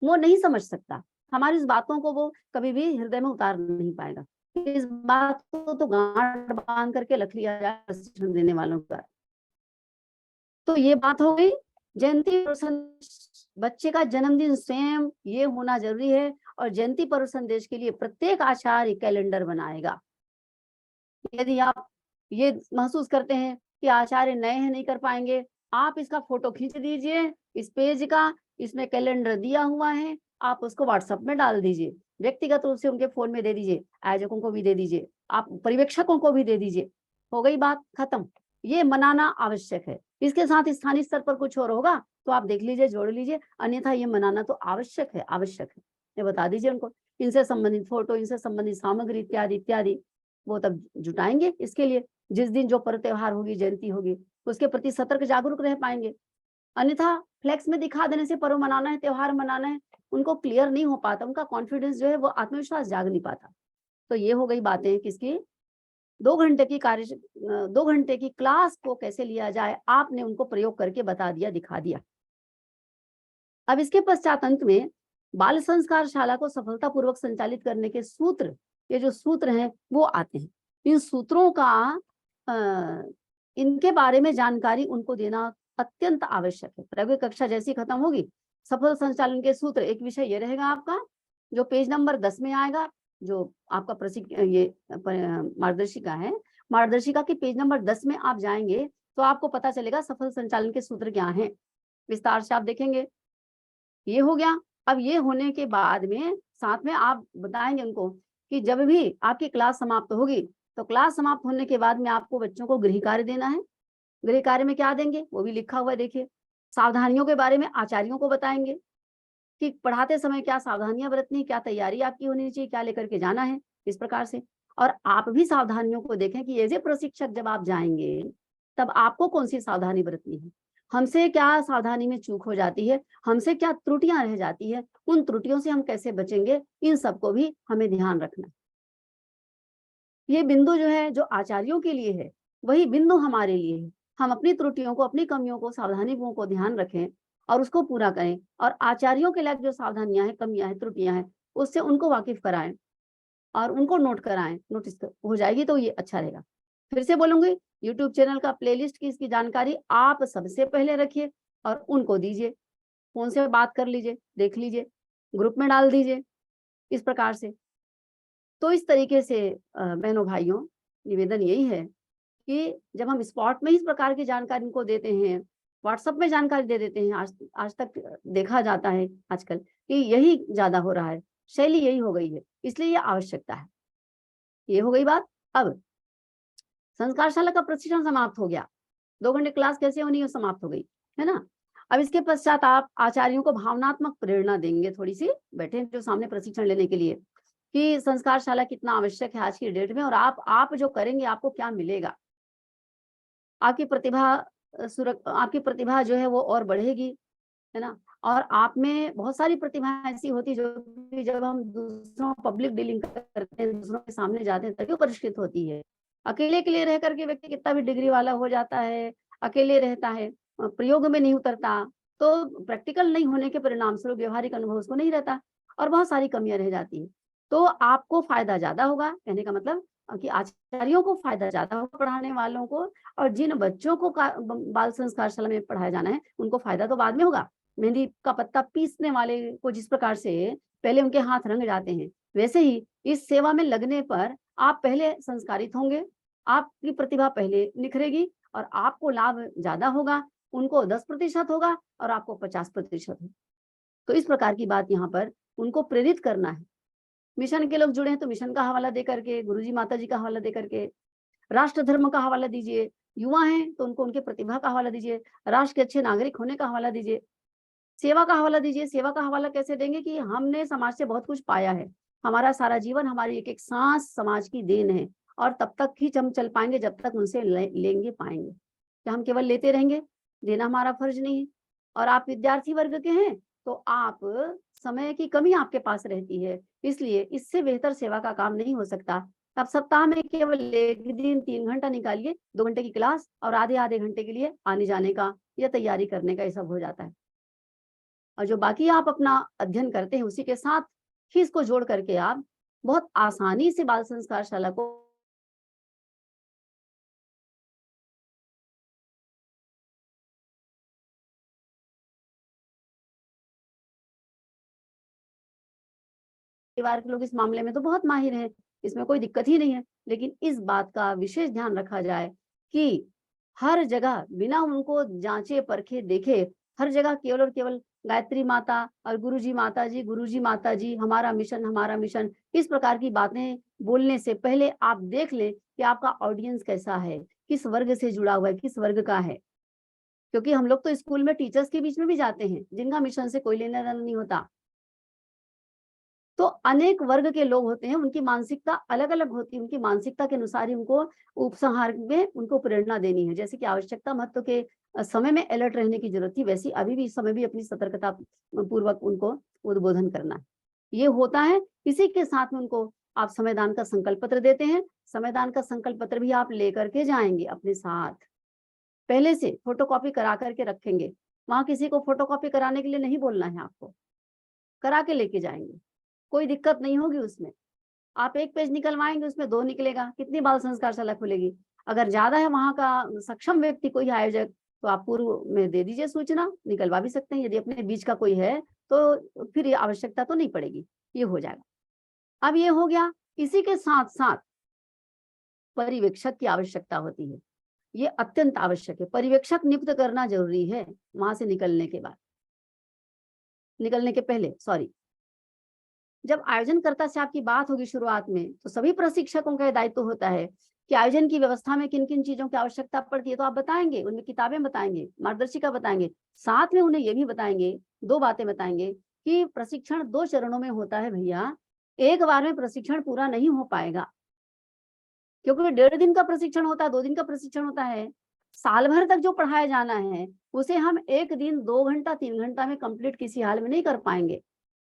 वो नहीं समझ सकता। हमारी इस बातों को वो कभी भी हृदय में उतार नहीं पाएगा। इस बात को तो गाँठ बाँध करके रख लिया जाए प्रशिक्षण देने वालों का। तो ये बात हो गई। जयंती पर बच्चे का जन्मदिन स्वयं ये होना जरूरी है और जयंती पर्व संदेश के लिए प्रत्येक आचार्य कैलेंडर बनाएगा। यदि आप ये महसूस करते हैं कि आचार्य नए हैं, नहीं कर पाएंगे, आप इसका फोटो खींच दीजिए, इस पेज का, इसमें कैलेंडर दिया हुआ है, आप उसको व्हाट्सएप में डाल दीजिए, व्यक्तिगत रूप से उनके फोन में दे दीजिए, आयोजकों को भी दे दीजिए, आप पर्यवेक्षकों को भी दे दीजिए। हो गई बात खत्म। ये मनाना आवश्यक है। इसके साथ स्थानीय स्तर पर कुछ और होगा तो आप देख लीजिए, जोड़ लीजिए, अन्यथा ये मनाना तो आवश्यक है, आवश्यक है। ये बता दीजिए उनको। इनसे संबंधित फोटो, इनसे संबंधित सामग्री इत्यादि इत्यादि वो तब जुटाएंगे इसके लिए। जिस दिन जो पर्व त्योहार होगी, जयंती होगी, उसके प्रति सतर्क जागरूक रह पाएंगे। अन्यथा फ्लेक्स में दिखा देने से पर्व मनाना है, त्योहार मनाना है, उनको क्लियर नहीं हो पाता, उनका कॉन्फिडेंस जो है वो आत्मविश्वास जाग नहीं पाता। तो ये हो गई बातें किसकी, 2 घंटे की 2 घंटे की क्लास को कैसे लिया जाए, आपने उनको प्रयोग करके बता दिया, दिखा दिया। अब इसके पश्चात अंत में बाल संस्कार शाला को सफलतापूर्वक संचालित करने के सूत्र, ये जो सूत्र हैं वो आते हैं। इन सूत्रों का इनके बारे में जानकारी उनको देना अत्यंत आवश्यक है। प्रयोगिक कक्षा जैसी खत्म होगी, सफल संचालन के सूत्र, एक विषय ये रहेगा आपका जो पेज नंबर 10 में आएगा, जो आपका ये मार्गदर्शिका है, मार्गदर्शिका के पेज नंबर 10 में आप जाएंगे तो आपको पता चलेगा सफल संचालन के सूत्र क्या हैं, विस्तार से आप देखेंगे। ये हो गया। अब ये होने के बाद में साथ में आप बताएंगे उनको कि जब भी आपकी क्लास समाप्त होगी तो क्लास समाप्त होने के बाद में आपको बच्चों को गृह कार्य देना है। गृह कार्य में क्या देंगे वो भी लिखा हुआ है, देखिए। सावधानियों के बारे में आचार्यों को बताएंगे कि पढ़ाते समय क्या सावधानियां बरतनी, क्या तैयारी आपकी होनी चाहिए, क्या लेकर के जाना है, इस प्रकार से। और आप भी सावधानियों को देखें कि एज ए प्रशिक्षक जब आप जाएंगे तब आपको कौन सी सावधानी बरतनी है, हमसे क्या सावधानी में चूक हो जाती है, हमसे क्या त्रुटियां रह जाती है, उन त्रुटियों से हम कैसे बचेंगे, इन सबको भी हमें ध्यान रखना है। ये बिंदु जो है जो आचार्यों के लिए है, वही बिंदु हमारे लिए है। हम अपनी त्रुटियों को, अपनी कमियों को, सावधानियों को ध्यान रखें और उसको पूरा करें, और आचार्यों के लिए जो सावधानियां हैं, कमियां हैं, त्रुटियां हैं, उससे उनको वाकिफ कराएं और उनको नोट कराएं, नोटिस हो जाएगी तो ये अच्छा रहेगा। फिर से बोलूंगी, यूट्यूब चैनल का प्लेलिस्ट की इसकी जानकारी आप सबसे पहले रखिए और उनको दीजिए, फोन से बात कर लीजिए, देख लीजिए, ग्रुप में डाल दीजिए, इस प्रकार से। तो इस तरीके से बहनों भाइयों, निवेदन यही है कि जब हम स्पॉट में इस प्रकार की जानकारी इनको देते हैं, व्हाट्सएप में जानकारी दे देते हैं, आज तक देखा जाता है आजकल कि यही ज्यादा हो रहा है, शैली यही हो गई है, इसलिए ये आवश्यकता है। ये हो गई बात। अब संस्कारशाला का प्रशिक्षण समाप्त हो गया, 2 घंटे क्लास कैसे होनी है समाप्त हो गई, है ना। अब इसके पश्चात आप आचार्यों को भावनात्मक प्रेरणा देंगे, थोड़ी सी बैठे जो सामने प्रशिक्षण लेने के लिए, कि संस्कारशाला कितना आवश्यक है आज की डेट में, और आप जो करेंगे आपको क्या मिलेगा। आपकी प्रतिभा जो है वो और बढ़ेगी, है ना। और आप में बहुत सारी प्रतिभा ऐसी होती है जो कि जब हम दूसरों पब्लिक डीलिंग करते हैं, दूसरों के सामने जाते हैं, तभी वो परिष्कृत होती है। अकेले के लिए रह करके व्यक्ति कितना भी डिग्री वाला हो जाता है, अकेले रहता है, प्रयोग में नहीं उतरता, तो प्रैक्टिकल नहीं होने के परिणाम स्वरूप व्यवहारिक अनुभव उसको नहीं रहता और बहुत सारी कमियां रह जाती है। तो आपको फायदा ज्यादा होगा, कहने का मतलब कि आचार्यों को फायदा ज्यादा होगा, पढ़ाने वालों को, और जिन बच्चों को बाल संस्कार शाला में पढ़ाया जाना है उनको फायदा तो बाद में होगा। मेहंदी का पत्ता पीसने वाले को जिस प्रकार से पहले उनके हाथ रंग जाते हैं, वैसे ही इस सेवा में लगने पर आप पहले संस्कारित होंगे, आपकी प्रतिभा पहले निखरेगी और आपको लाभ ज्यादा होगा, उनको 10% होगा और आपको 50% होगा। तो इस प्रकार की बात यहाँ पर उनको प्रेरित करना है। मिशन के लोग जुड़े हैं तो मिशन का हवाला दे करके, गुरुजी माता जी का हवाला दे करके, राष्ट्र धर्म का हवाला दीजिए, युवा हैं तो उनको उनके प्रतिभा का हवाला दीजिए, राष्ट्र के अच्छे नागरिक होने का हवाला दीजिए, सेवा का हवाला दीजिए। सेवा का हवाला कैसे देंगे कि हमने समाज से बहुत कुछ पाया है, हमारा सारा जीवन, हमारी एक एक सांस समाज की देन है, और तब तक ही हम चल पाएंगे जब तक उनसे लेंगे पाएंगे। क्या हम केवल लेते रहेंगे? देना हमारा फर्ज नहीं है। और आप विद्यार्थी वर्ग के हैं तो आप, समय की कमी आपके पास रहती है, इसलिए इससे बेहतर सेवा का काम नहीं हो सकता। आप सप्ताह में केवल एक दिन 3 घंटा निकालिए, 2 घंटे की क्लास और आधे आधे घंटे के लिए आने जाने का या तैयारी करने का, ये सब हो जाता है। और जो बाकी आप अपना अध्ययन करते हैं उसी के साथ ही इसको जोड़ करके आप बहुत आसानी से बाल संस्कार शाला को परिवार के लोग इस मामले में तो बहुत माहिर हैं, इसमें कोई दिक्कत ही नहीं है। लेकिन इस बात का विशेष ध्यान रखा जाए कि हर जगह बिना उनको जांचे परखे देखे, हर जगह केवल और केवल गायत्री माता और गुरुजी माता जी, हमारा मिशन, इस प्रकार की बातें बोलने से पहले आप देख लें कि आपका ऑडियंस कैसा है, किस वर्ग से जुड़ा हुआ है, किस वर्ग का है। क्योंकि हम लोग तो स्कूल में टीचर्स के बीच में भी जाते हैं जिनका मिशन से कोई लेना देना नहीं होता। तो अनेक वर्ग के लोग होते हैं, उनकी मानसिकता अलग अलग होती है, उनकी मानसिकता के अनुसार ही उनको उपसंहार में उनको प्रेरणा देनी है। जैसे कि आवश्यकता महत्व के समय में अलर्ट रहने की जरूरत थी, वैसी अभी भी इस समय भी अपनी सतर्कता पूर्वक उनको उद्बोधन करना है। ये होता है। इसी के साथ में उनको आप समयदान का संकल्प पत्र देते हैं। समयदान का संकल्प पत्र भी आप लेकर के जाएंगे अपने साथ, पहले से फोटोकॉपी करा करके रखेंगे। वहां किसी को फोटोकॉपी कराने के लिए नहीं बोलना है, आपको करा के लेके जाएंगे, कोई दिक्कत नहीं होगी उसमें। आप 1 पेज निकलवाएंगे, उसमें 2 निकलेगा, कितनी बाल संस्कारशाला खुलेगी? अगर ज्यादा है वहां का सक्षम व्यक्ति कोई आयोजक, तो आप पूर्व में दे दीजिए सूचना, निकलवा भी सकते हैं। यदि अपने बीच का कोई है तो फिर ये आवश्यकता तो नहीं पड़ेगी, ये हो जाएगा। अब ये हो गया। इसी के साथ साथ पर्यवेक्षक की आवश्यकता होती है, ये अत्यंत आवश्यक है। पर्यवेक्षक नियुक्त करना जरूरी है वहां से निकलने के बाद, निकलने के पहले सॉरी। जब आयोजनकर्ता से आपकी बात होगी शुरुआत में, तो सभी प्रशिक्षकों का दायित्व होता है कि आयोजन की व्यवस्था में किन किन चीजों की आवश्यकता पड़ती है, तो आप बताएंगे, उनमें किताबें बताएंगे, मार्गदर्शिका बताएंगे। साथ में उन्हें ये भी बताएंगे, 2 बातें बताएंगे कि प्रशिक्षण 2 चरणों में होता है भैया, एक बार में प्रशिक्षण पूरा नहीं हो पाएगा, क्योंकि 1.5 दिन का प्रशिक्षण होता है, 2 दिन का प्रशिक्षण होता है। साल भर तक जो पढ़ाया जाना है, उसे हम 1 दिन 2 घंटा 3 घंटा में कंप्लीट किसी हाल में नहीं कर पाएंगे,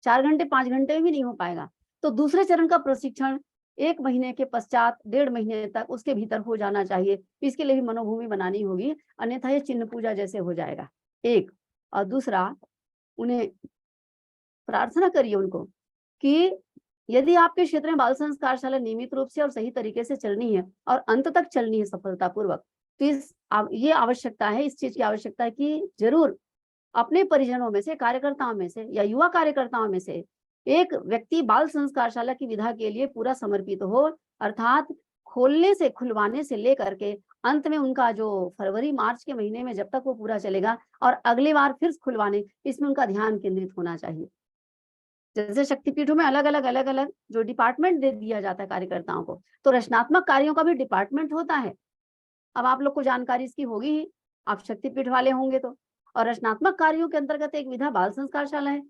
4 घंटे 5 घंटे में भी नहीं हो पाएगा। तो दूसरे चरण का प्रशिक्षण 1 महीने के पश्चात 1.5 महीने तक उसके भीतर हो जाना चाहिए। इसके लिए भी मनोभूमि बनानी होगी, अन्यथा ये चिन्ह पूजा जैसे हो जाएगा। एक और दूसरा, उन्हें प्रार्थना करिए उनको कि यदि आपके क्षेत्र में बाल संस्कारशाला नियमित रूप से और सही तरीके से चलनी है और अंत तक चलनी है सफलतापूर्वक, तो ये आवश्यकता है, इस चीज की आवश्यकता है कि जरूर अपने परिजनों में से, कार्यकर्ताओं में से या युवा कार्यकर्ताओं में से एक व्यक्ति बाल संस्कारशाला की विधा के लिए पूरा समर्पित हो, अर्थात खोलने से, खुलवाने से लेकर के अंत में उनका जो फरवरी मार्च के महीने में जब तक वो पूरा चलेगा और अगली बार फिर खुलवाने, इसमें उनका ध्यान केंद्रित होना चाहिए। जैसे शक्तिपीठों में अलग-अलग जो डिपार्टमेंट दे दिया जाता है कार्यकर्ताओं को, तो रचनात्मक कार्यों का भी डिपार्टमेंट होता है। अब आप लोग को जानकारी इसकी होगी ही, आप शक्तिपीठ वाले होंगे तो। और रचनात्मक कार्यों के अंतर्गत एक विधा बाल संस्कारशाला है,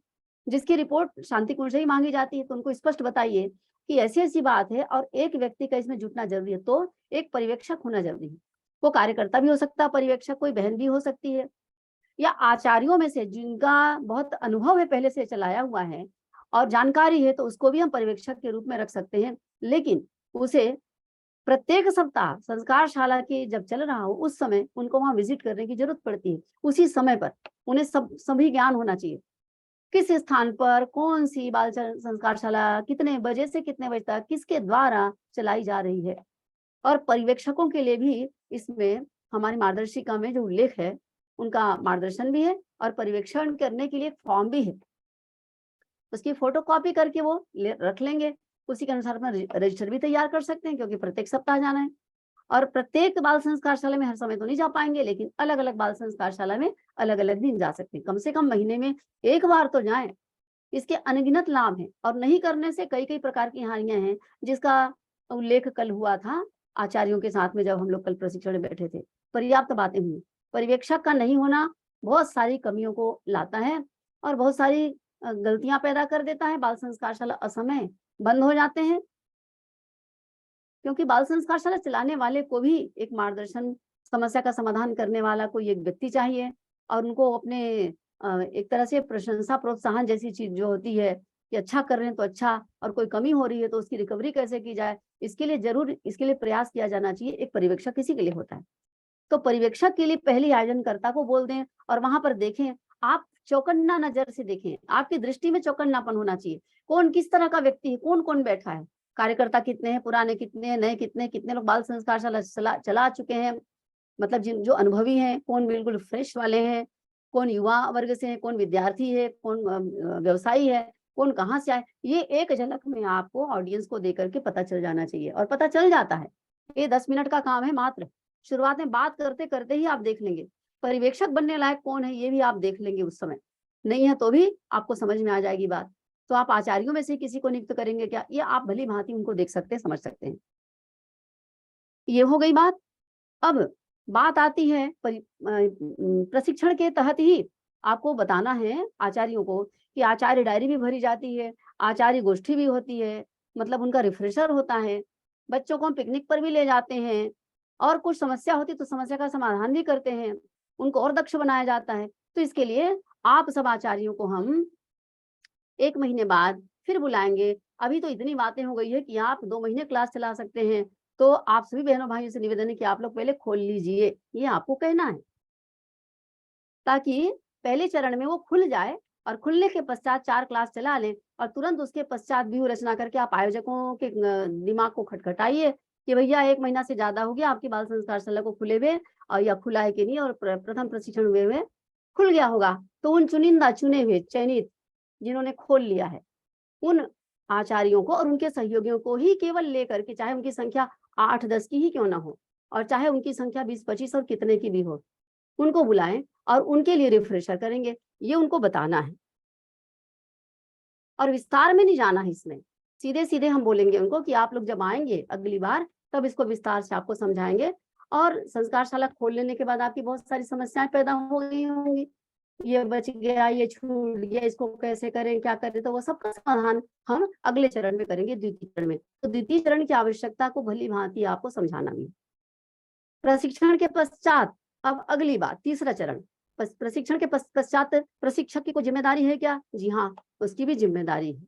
जिसकी रिपोर्ट शांति कुंज से ही मांगी जाती है। तो उनको स्पष्ट बताइए कि ऐसी-ऐसी बात है और एक व्यक्ति का इसमें जुटना जरूरी है, तो एक पर्यवेक्षक होना जरूरी है। वो कार्यकर्ता भी हो सकता है पर्यवेक्षक, कोई बहन भी हो सकती है, या आचार्यों में से जिनका बहुत अनुभव है, पहले से चलाया हुआ है और जानकारी है, तो उसको भी हम पर्यवेक्षक के रूप में रख सकते हैं। लेकिन उसे प्रत्येक सप्ताह संस्कारशाला की जब चल रहा हो, उस समय उनको वहां विजिट करने की जरूरत पड़ती है। उसी समय पर उन्हें सभी ज्ञान होना चाहिए, किस स्थान पर कौन सी बाल संस्कारशाला कितने बजे से कितने बजे तक किसके द्वारा चलाई जा रही है। और पर्यवेक्षकों के लिए भी इसमें हमारी मार्गदर्शिका में जो उल्लेख है, उनका मार्गदर्शन भी है और पर्यवेक्षण करने के लिए एक फॉर्म भी है। उसकी फोटोकॉपी करके वो रख लेंगे, उसी के अनुसार अपना रजिस्टर भी तैयार कर सकते हैं, क्योंकि प्रत्येक सप्ताह जाना है। और प्रत्येक बाल संस्कारशाला में हर समय तो नहीं जा पाएंगे, लेकिन अलग अलग बाल संस्कारशाला में अलग अलग दिन जा सकते हैं। कम से कम महीने में 1 बार तो जाएं। इसके अनगिनत लाभ हैं और नहीं करने से कई कई प्रकार की हानियां हैं, जिसका उल्लेख कल हुआ था आचार्यों के साथ में, जब हम लोग कल प्रशिक्षण में बैठे थे। पर्याप्त बातें हुई। पर्यवेक्षक का नहीं होना बहुत सारी कमियों को लाता है और बहुत सारी गलतियां पैदा कर देता है। बाल संस्कारशाला असमय बंद हो जाते हैं, क्योंकि बाल संस्कारशाला चलाने वाले को भी एक मार्गदर्शन, समस्या का समाधान करने वाला कोई एक व्यक्ति चाहिए और उनको अपने एक तरह से प्रशंसा, प्रोत्साहन जैसी चीज जो होती है कि अच्छा कर रहे हैं तो अच्छा, और कोई कमी हो रही है तो उसकी रिकवरी कैसे की जाए, इसके लिए जरूर इसके लिए प्रयास किया जाना चाहिए। एक पर्यवेक्षक इसी के लिए होता है। तो पर्यवेक्षक के लिए पहले आयोजनकर्ता को बोल दें और वहां पर देखें, आप चौकन्ना नजर से देखें, आपकी दृष्टि में चौकन्नापन होना चाहिए। कौन किस तरह का व्यक्ति है, कौन कौन बैठा है, कार्यकर्ता कितने हैं, पुराने कितने हैं, नए कितने, कितने लोग बाल संस्कारशाला चला चुके हैं, मतलब जिन जो अनुभवी हैं, कौन बिल्कुल फ्रेश वाले हैं, कौन युवा वर्ग से है, कौन विद्यार्थी है, कौन व्यवसायी है, कौन कहाँ से आए, ये एक झलक में आपको ऑडियंस को देकर के पता चल जाना चाहिए। और पता चल जाता है, ये 10 मिनट का काम है मात्र। शुरुआत में बात करते करते ही आप देख लेंगे पर्यवेक्षक बनने लायक कौन है, ये भी आप देख लेंगे उस समय। नहीं है तो भी आपको समझ में आ जाएगी बात। तो आप आचार्यों में से किसी को नियुक्त करेंगे क्या, ये आप भली भांति उनको देख सकते हैं, समझ सकते हैं। ये हो गई बात। अब बात आती है प्रशिक्षण के तहत ही आपको बताना है आचार्यों को कि आचार्य डायरी भी भरी जाती है, आचार्य गोष्ठी भी होती है, मतलब उनका रिफ्रेशर होता है। बच्चों को हम पिकनिक पर भी ले जाते हैं और कुछ समस्या होती तो समस्या का समाधान भी करते हैं, उनको और दक्ष बनाया जाता है। तो इसके लिए आप सब आचार्यों को हम 1 महीने बाद फिर बुलाएँगे। अभी तो इतनी बातें हो गई है कि आप 2 महीने क्लास चला सकते हैं। तो आप सभी बहनों-भाइयों से निवेदन है कि आप लोग पहले खोल लीजिए, ये आपको कहना है। ताकि पहले चरण में वो खुल जाए और खुलने के पश्चात 4 क्लास चला लें और तुरंत उसके पश्चात व्यूह रचना करके आप आयोजकों के दिमाग को खटखटाइए कि भैया 1 महीना से ज़्यादा हो गया आपकी बाल संस्कार शाला को खुले हुए और या खुला है कि नहीं और प्रथम प्रशिक्षण हुए हुए खुल गया होगा। तो उन चुनिंदा, चुने हुए, चयनित जिन्होंने खोल लिया है, उन आचार्यों को और उनके सहयोगियों को ही केवल लेकर के, चाहे उनकी संख्या 8-10 की ही क्यों ना हो और चाहे उनकी संख्या 20-25 और कितने की भी हो, उनको बुलाएं और उनके लिए रिफ्रेशर करेंगे, ये उनको बताना है। और विस्तार में नहीं जाना है इसमें, सीधे-सीधे हम बोलेंगे उनको कि आप लोग जब आएँगे अगली बार, तब इसको विस्तार से आपको समझाएँगे और संस्कारशाला खोल लेने के बाद आपकी बहुत सारी समस्याएँ पैदा हो गई होंगी। ये बच गया, ये छूट गया, इसको कैसे करें, क्या करें? तो वो सबका समाधान हम अगले चरण में करेंगे, द्वितीय चरण में। तो द्वितीय चरण की आवश्यकता को भली-भाँति आपको समझाना भी है। प्रशिक्षण के पश्चात अब अगली बात, तीसरा चरण। प्रशिक्षण के पश्चात प्रशिक्षक की कोई जिम्मेदारी है क्या? जी हाँ, उसकी भी जिम्मेदारी है।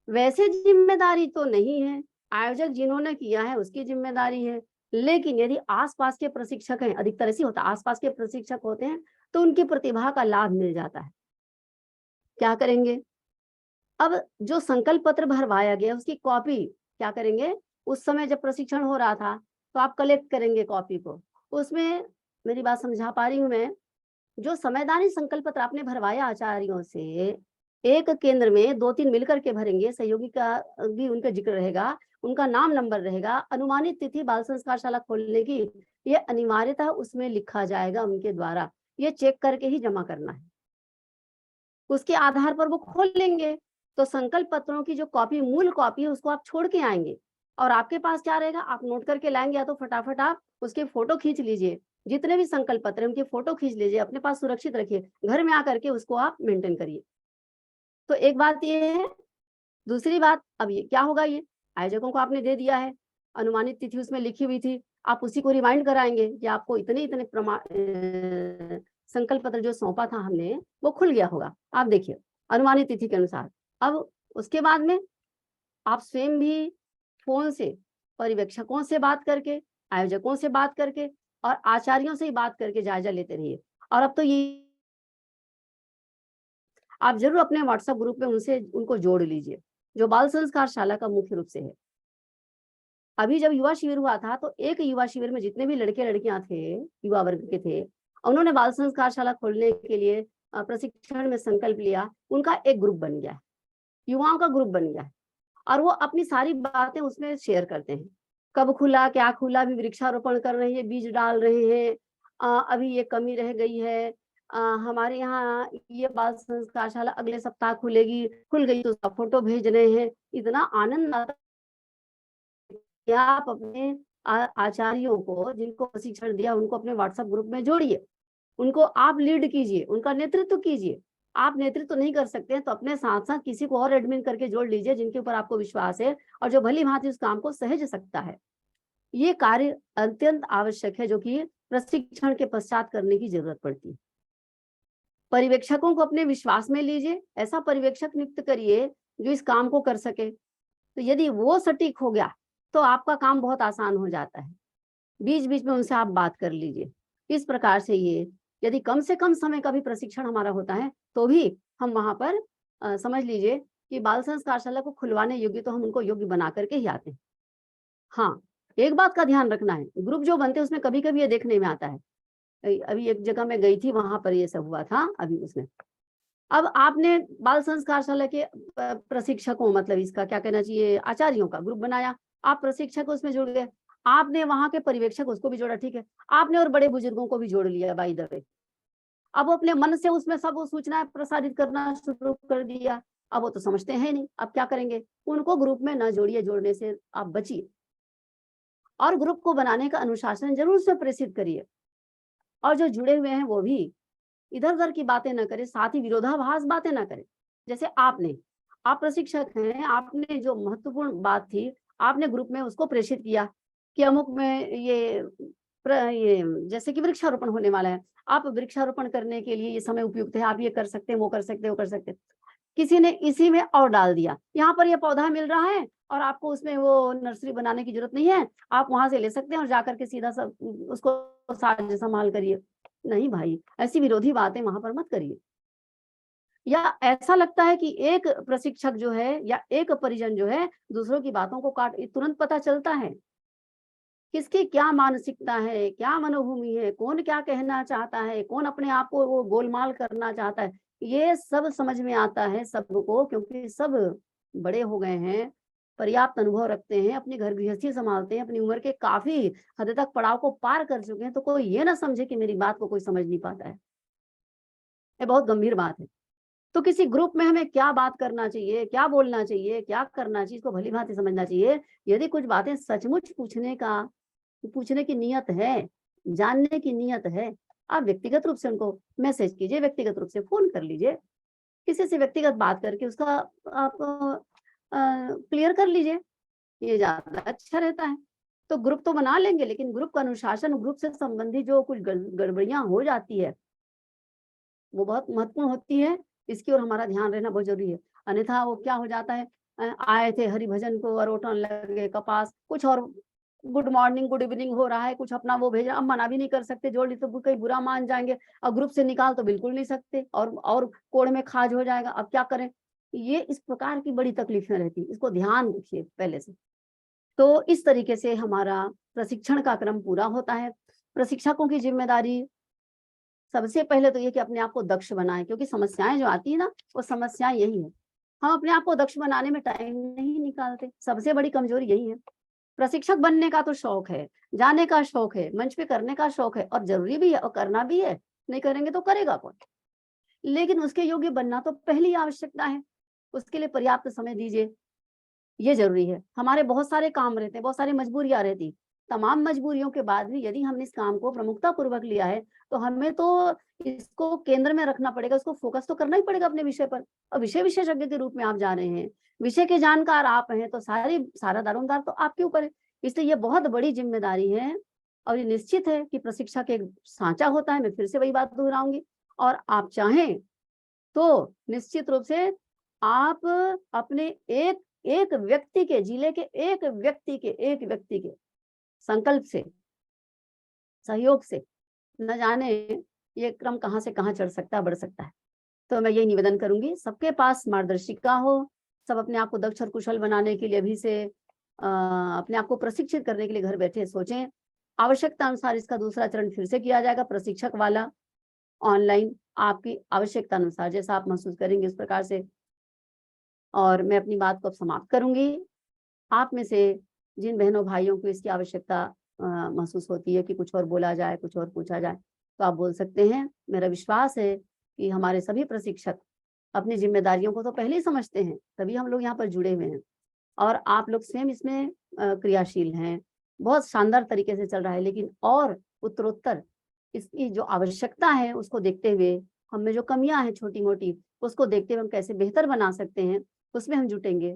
वैसे जिम्मेदारी तो नहीं है, आयोजक जिन्होंने किया है उसकी जिम्मेदारी है। लेकिन यदि आस-पास के प्रशिक्षक हैं, अधिकतर ऐसे होता है, आस-पास के प्रशिक्षक होते हैं, तो उनकी प्रतिभा का लाभ मिल जाता है। क्या करेंगे? अब जो संकल्प पत्र भरवाया गया उसकी कॉपी क्या करेंगे? उस समय जब प्रशिक्षण हो रहा था, तो आप कलेक्ट करेंगे कॉपी को। उसमें मेरी बात समझा पा रही हूँ मैं? जो समयदानी संकल्प पत्र आपने भरवाया आचार्यों से, एक केंद्र में 2-3 मिलकर के भरेंगे, सहयोगी का भी उनका जिक्र रहेगा, उनका नाम नंबर रहेगा, अनुमानित तिथि बाल संस्कार शाला खोलने की, ये अनिवार्यतः उसमें लिखा जाएगा उनके द्वारा। ये चेक करके ही जमा करना है। उसके आधार पर वो खोल लेंगे। तो संकल्प पत्रों की जो कॉपी, मूल कॉपी है उसको आप छोड़ के आएँगे और आपके पास क्या रहेगा, आप नोट करके लाएँगे या तो फटाफट आप उसकी फ़ोटो खींच लीजिए। जितने भी संकल्प पत्र हैं उनकी फ़ोटो खींच लीजिए, अपने पास सुरक्षित रखिए। घर में आकर के उसको आप मेंटेन करिए। तो एक बात ये है, दूसरी बात अब ये क्या होगा ये, आयोजकों को आपने दे दिया है, अनुमानित तिथि उसमें लिखी हुई थी, आप उसी को रिमाइंड कराएँगे कि आपको इतने-इतने संकल्प पत्र जो सौंपा था हमने, वो खुल गया होगा। आप देखिए, अनुमानित तिथि के अनुसार। अब उसके बाद में आप स्वयं भी फ़ोन से पर्यवेक्षकों से बात करके, आयोजकों से बात करके और आचार्यों से ही बात करके जायज़ा लेते रहिए। और अब तो ये आप ज़रूर अपने व्हाट्सएप ग्रुप में उनको जोड़ लीजिए, जो बाल संस्कार शाला का मुख्य रूप से है। अभी जब युवा शिविर हुआ था, तो एक युवा शिविर में जितने भी लड़के-लड़कियाँ थे, युवा वर्ग के थे, उन्होंने बाल संस्कार शाला खोलने के लिए प्रशिक्षण में संकल्प लिया, उनका एक ग्रुप बन गया है, युवाओं का ग्रुप बन गया है और वो अपनी सारी बातें उसमें शेयर करते हैं। कब खुला, क्या खुला, अभी वृक्षारोपण कर रहे हैं, बीज डाल रहे हैं, अभी ये कमी रह गई है, हमारे यहाँ ये बाल संस्कार शाला अगले सप्ताह खुलेगी, खुल गई तो उसका फोटो भेज रहे हैं। इतना आनंद आता कि आप अपने आचार्यों को जिनको प्रशिक्षण दिया उनको अपने व्हाट्सएप ग्रुप में जोड़िए, उनको आप लीड कीजिए, उनका नेतृत्व कीजिए। आप नेतृत्व नहीं कर सकते हैं तो अपने साथ-साथ किसी को और एडमिन करके जोड़ लीजिए जिनके ऊपर आपको विश्वास है और जो भली-भाँति उस काम को सहेज सकता है। ये कार्य अत्यंत आवश्यक है जो कि प्रशिक्षण के पश्चात करने की ज़रूरत पड़ती है। पर्यवेक्षकों को अपने विश्वास में लीजिए, ऐसा पर्यवेक्षक नियुक्त करिए जो इस काम को कर सके। तो यदि वो सटीक हो गया, तो आपका काम बहुत आसान हो जाता है। बीच-बीच में उनसे आप बात कर लीजिए। इस प्रकार से ये यदि कम से कम समय का भी प्रशिक्षण हमारा होता है, तो भी हम वहाँ पर समझ लीजिए कि बाल संस्कार शाला को खुलवाने योग्य तो हम उनको योग्य बना कर के ही आते हैं। हाँ, एक बात का ध्यान रखना है, ग्रुप जो बनते हैं उसमें कभी-कभी ये देखने में आता है। अभी एक जगह मैं गई थी, वहाँ पर ये सब हुआ था अभी उसमें। अब आपने बाल संस्कार शाला के प्रशिक्षकों, मतलब इसका क्या कहना चाहिए, आचार्यों का ग्रुप बनाया, आप प्रशिक्षक उसमें जुड़ गए, आपने वहाँ के पर्यवेक्षक उसको भी जोड़ा, ठीक है। आपने और बड़े बुजुर्गों को भी जोड़ लिया बाय द वे। अब वो अपने मन से उसमें सब वो सूचनाएँ प्रसारित करना शुरू कर दिया। अब वो तो समझते हैं नहीं, अब क्या करेंगे? उनको ग्रुप में ना जोड़िए, जोड़ने से आप बचिए और ग्रुप को बनाने का अनुशासन ज़रूर उसमें प्रेषित करिए और जो जुड़े हुए हैं वो भी इधर-उधर की बातें ना करें, साथ ही विरोधाभास बातें ना करें। जैसे आपने आप प्रशिक्षक हैं, आपने जो महत्वपूर्ण बात थी, आपने ग्रुप में उसको प्रेषित किया कि अमुक में ये जैसे कि वृक्षारोपण होने वाला है, आप वृक्षारोपण करने के लिए ये समय उपयुक्त है, आप ये कर सकते हैं, वो कर सकते हैं, वो कर सकते हैं। किसी ने इसी में और डाल दिया, यहाँ पर ये पौधा मिल रहा है और आपको उसमें वो नर्सरी बनाने की ज़रूरत नहीं है, आप वहाँ से ले सकते हैं और जाकर के सीधा सब उसको साज संभाल करिए। नहीं भाई, ऐसी विरोधी बातें वहाँ पर मत करिए। या ऐसा लगता है कि एक प्रशिक्षक जो है या एक परिजन जो है, दूसरों की बातों को काट तुरंत पता चलता है, किसकी क्या मानसिकता है, क्या मनोभूमि है, कौन क्या कहना चाहता है, कौन अपने आप को वो गोलमाल करना चाहता है, ये सब समझ में आता है सबको, क्योंकि सब बड़े हो गए हैं, पर्याप्त अनुभव रखते हैं, अपनी घर गृहस्थी संभालते हैं, अपनी उम्र के काफ़ी हद तक पड़ाव को पार कर चुके हैं, तो कोई ये ना समझे कि मेरी बात को कोई समझ नहीं पाता है। ये बहुत गंभीर बात है। तो किसी ग्रुप में हमें क्या बात करना चाहिए, क्या बोलना चाहिए, क्या करना चाहिए, इसको भली-भाँति समझना चाहिए। यदि कुछ बातें सचमुच पूछने की नियत है, जानने की नियत है, आप व्यक्तिगत रूप से उनको मैसेज कीजिए, व्यक्तिगत रूप से फ़ोन कर लीजिए। किसी से व्यक्तिगत बात करके उसका आप क्लियर कर लीजिए, ये ज़्यादा अच्छा रहता है। तो ग्रुप तो बना लेंगे, लेकिन ग्रुप का अनुशासन, ग्रुप से संबंधित जो कुछ गड़बड़ियाँ हो जाती है, वो बहुत महत्वपूर्ण होती है, इसकी ओर हमारा ध्यान रहना बहुत ज़रूरी है। अन्यथा वो क्या हो जाता है, आए थे हरि भजन को और ओटने लगे कपास, कुछ और गुड मॉर्निंग, गुड इवनिंग हो रहा है, कुछ अपना वो भेजा, अब मना भी नहीं कर सकते, जोड़ ली तो कहीं बुरा मान जाएँगे और ग्रुप से निकाल तो बिल्कुल नहीं सकते और कोड़ में खाज हो जाएगा, अब क्या करें? ये इस प्रकार की बड़ी तकलीफ़ें रहती हैं, इसको ध्यान रखिए पहले से। तो इस तरीके से हमारा प्रशिक्षण का क्रम पूरा होता है। प्रशिक्षकों की ज़िम्मेदारी सबसे पहले तो ये कि अपने आप को दक्ष बनाएँ, क्योंकि समस्याएँ जो आती है ना, वो समस्याएँ यही हैं। हम अपने आप को दक्ष बनाने में टाइम नहीं निकालते, सबसे बड़ी कमज़ोरी यही है। प्रशिक्षक बनने का तो शौक है, जाने का शौक है, मंच पे करने का शौक है और ज़रूरी भी है और करना भी है, नहीं करेंगे तो करेगा कौन? लेकिन उसके योग्य बनना तो पहली आवश्यकता है, उसके लिए पर्याप्त समय दीजिए। ये ज़रूरी है। हमारे बहुत सारे काम रहते हैं, बहुत सारी मजबूरियाँ रहती। तमाम मजबूरियों के बाद भी यदि हमने इस काम को प्रमुखतापूर्वक लिया है, तो हमें तो इसको केंद्र में रखना पड़ेगा, इसको फ़ोकस तो करना ही पड़ेगा अपने विषय पर। और विषय विशेषज्ञ के रूप में आप जा रहे हैं, विषय के जानकार आप हैं, तो सारा दारोमदार तो आपके ऊपर है। इसलिए ये बहुत बड़ी ज़िम्मेदारी है और ये निश्चित है कि प्रशिक्षक एक साँचा होता है, मैं फिर से वही बात दोहराऊँगी। और आप चाहें तो निश्चित रूप से आप अपने एक एक व्यक्ति के जिले के एक व्यक्ति के संकल्प से, सहयोग से न जाने ये क्रम कहाँ से कहाँ चढ़ सकता है, बढ़ सकता है। तो मैं यही निवेदन करूँगी, सबके पास मार्गदर्शिका हो, सब अपने आप को दक्ष और कुशल बनाने के लिए अभी से अपने आप को प्रशिक्षित करने के लिए घर बैठे सोचें। आवश्यकता अनुसार इसका दूसरा चरण फिर से किया जाएगा, प्रशिक्षक वाला, ऑनलाइन, आपकी आवश्यकता अनुसार जैसा आप महसूस करेंगे उस प्रकार से। और मैं अपनी बात को अब समाप्त करूँगी। आप में से जिन बहनों-भाइयों को इसकी आवश्यकता महसूस होती है कि कुछ और बोला जाए, कुछ और पूछा जाए, तो आप बोल सकते हैं। मेरा विश्वास है कि हमारे सभी प्रशिक्षक अपनी ज़िम्मेदारियों को तो पहले ही समझते हैं, तभी हम लोग यहाँ पर जुड़े हुए हैं और आप लोग स्वयं इसमें क्रियाशील हैं। बहुत शानदार तरीके से चल रहा है, लेकिन और उत्तरोत्तर इसकी जो आवश्यकता है, उसको देखते हुए, हम में जो कमियाँ हैं छोटी-मोटी, उसको देखते हुए हम कैसे बेहतर बना सकते हैं, उसमें हम जुटेंगे।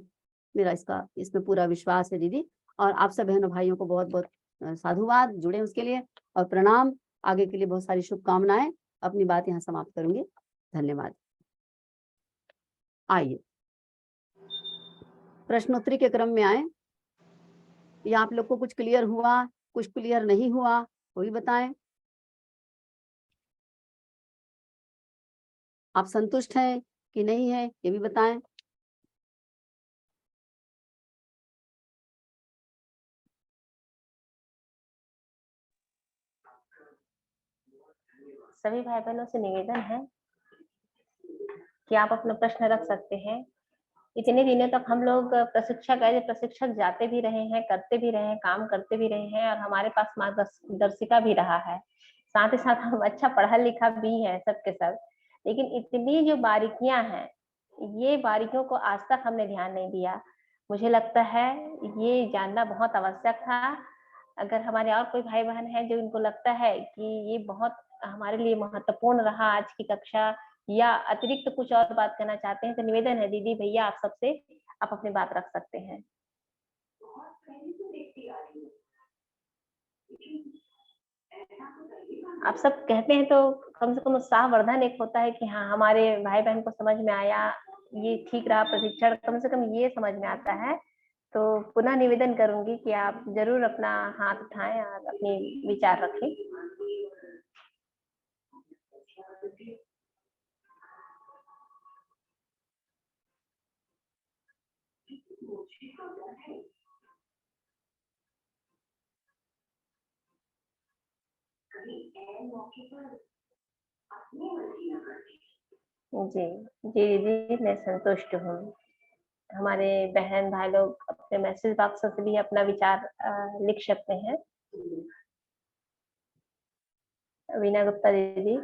मेरा इसमें पूरा विश्वास है दीदी। और आप सब बहनों-भाइयों को बहुत-बहुत साधुवाद, जुड़े उसके लिए और प्रणाम। आगे के लिए बहुत सारी शुभकामनाएँ। अपनी बात यहाँ समाप्त करूँगी। धन्यवाद। आइए, प्रश्नोत्तरी के क्रम में आएँ। या आप लोग को कुछ क्लियर हुआ, कुछ क्लियर नहीं हुआ, वो भी बताएँ। आप संतुष्ट हैं कि नहीं हैं, ये भी बताएँ। सभी भाई बहनों से निवेदन है कि आप अपना प्रश्न रख सकते हैं। इतने दिनों तक हम लोग प्रशिक्षक जाते भी रहे हैं, करते भी रहे हैं, काम करते भी रहे हैं और हमारे पास मार्गदर्शिका भी रहा है। साथ ही साथ हम अच्छा पढ़ा लिखा भी है सब के सब। लेकिन इतनी जो बारीकियां हैं, ये बारीकियों को आज तक हमने ध्यान नहीं दिया। मुझे लगता है ये जानना बहुत आवश्यक था। अगर हमारे और कोई भाई बहन है जो इनको लगता है कि ये बहुत हमारे लिए महत्वपूर्ण रहा आज की कक्षा या अतिरिक्त कुछ और बात करना चाहते हैं तो निवेदन है दीदी भैया आप सबसे आप अपनी बात रख सकते हैं। आप सब कहते हैं तो कम से कम उत्साहवर्धन एक होता है कि हाँ हमारे भाई बहन को समझ में आया, ये ठीक रहा प्रशिक्षण, कम से कम ये समझ में आता है। तो पुनः निवेदन करूंगी कि आप जरूर अपना हाथ उठाएं और अपनी विचार रखें। जी जी जी मैं संतुष्ट हूँ। हमारे बहन भाई लोग अपने मैसेज बॉक्स से भी अपना विचार लिख सकते हैं। वीना गुप्ता दीदी।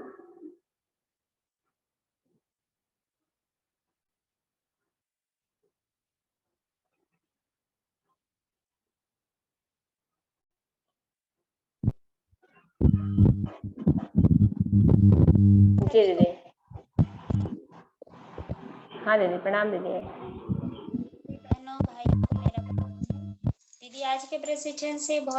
जी दीदी। हाँ दीदी प्रणाम दीदी। बहनों भाइयों को मेरा प्रणाम। दीदी आज के प्रशिक्षण से बहुत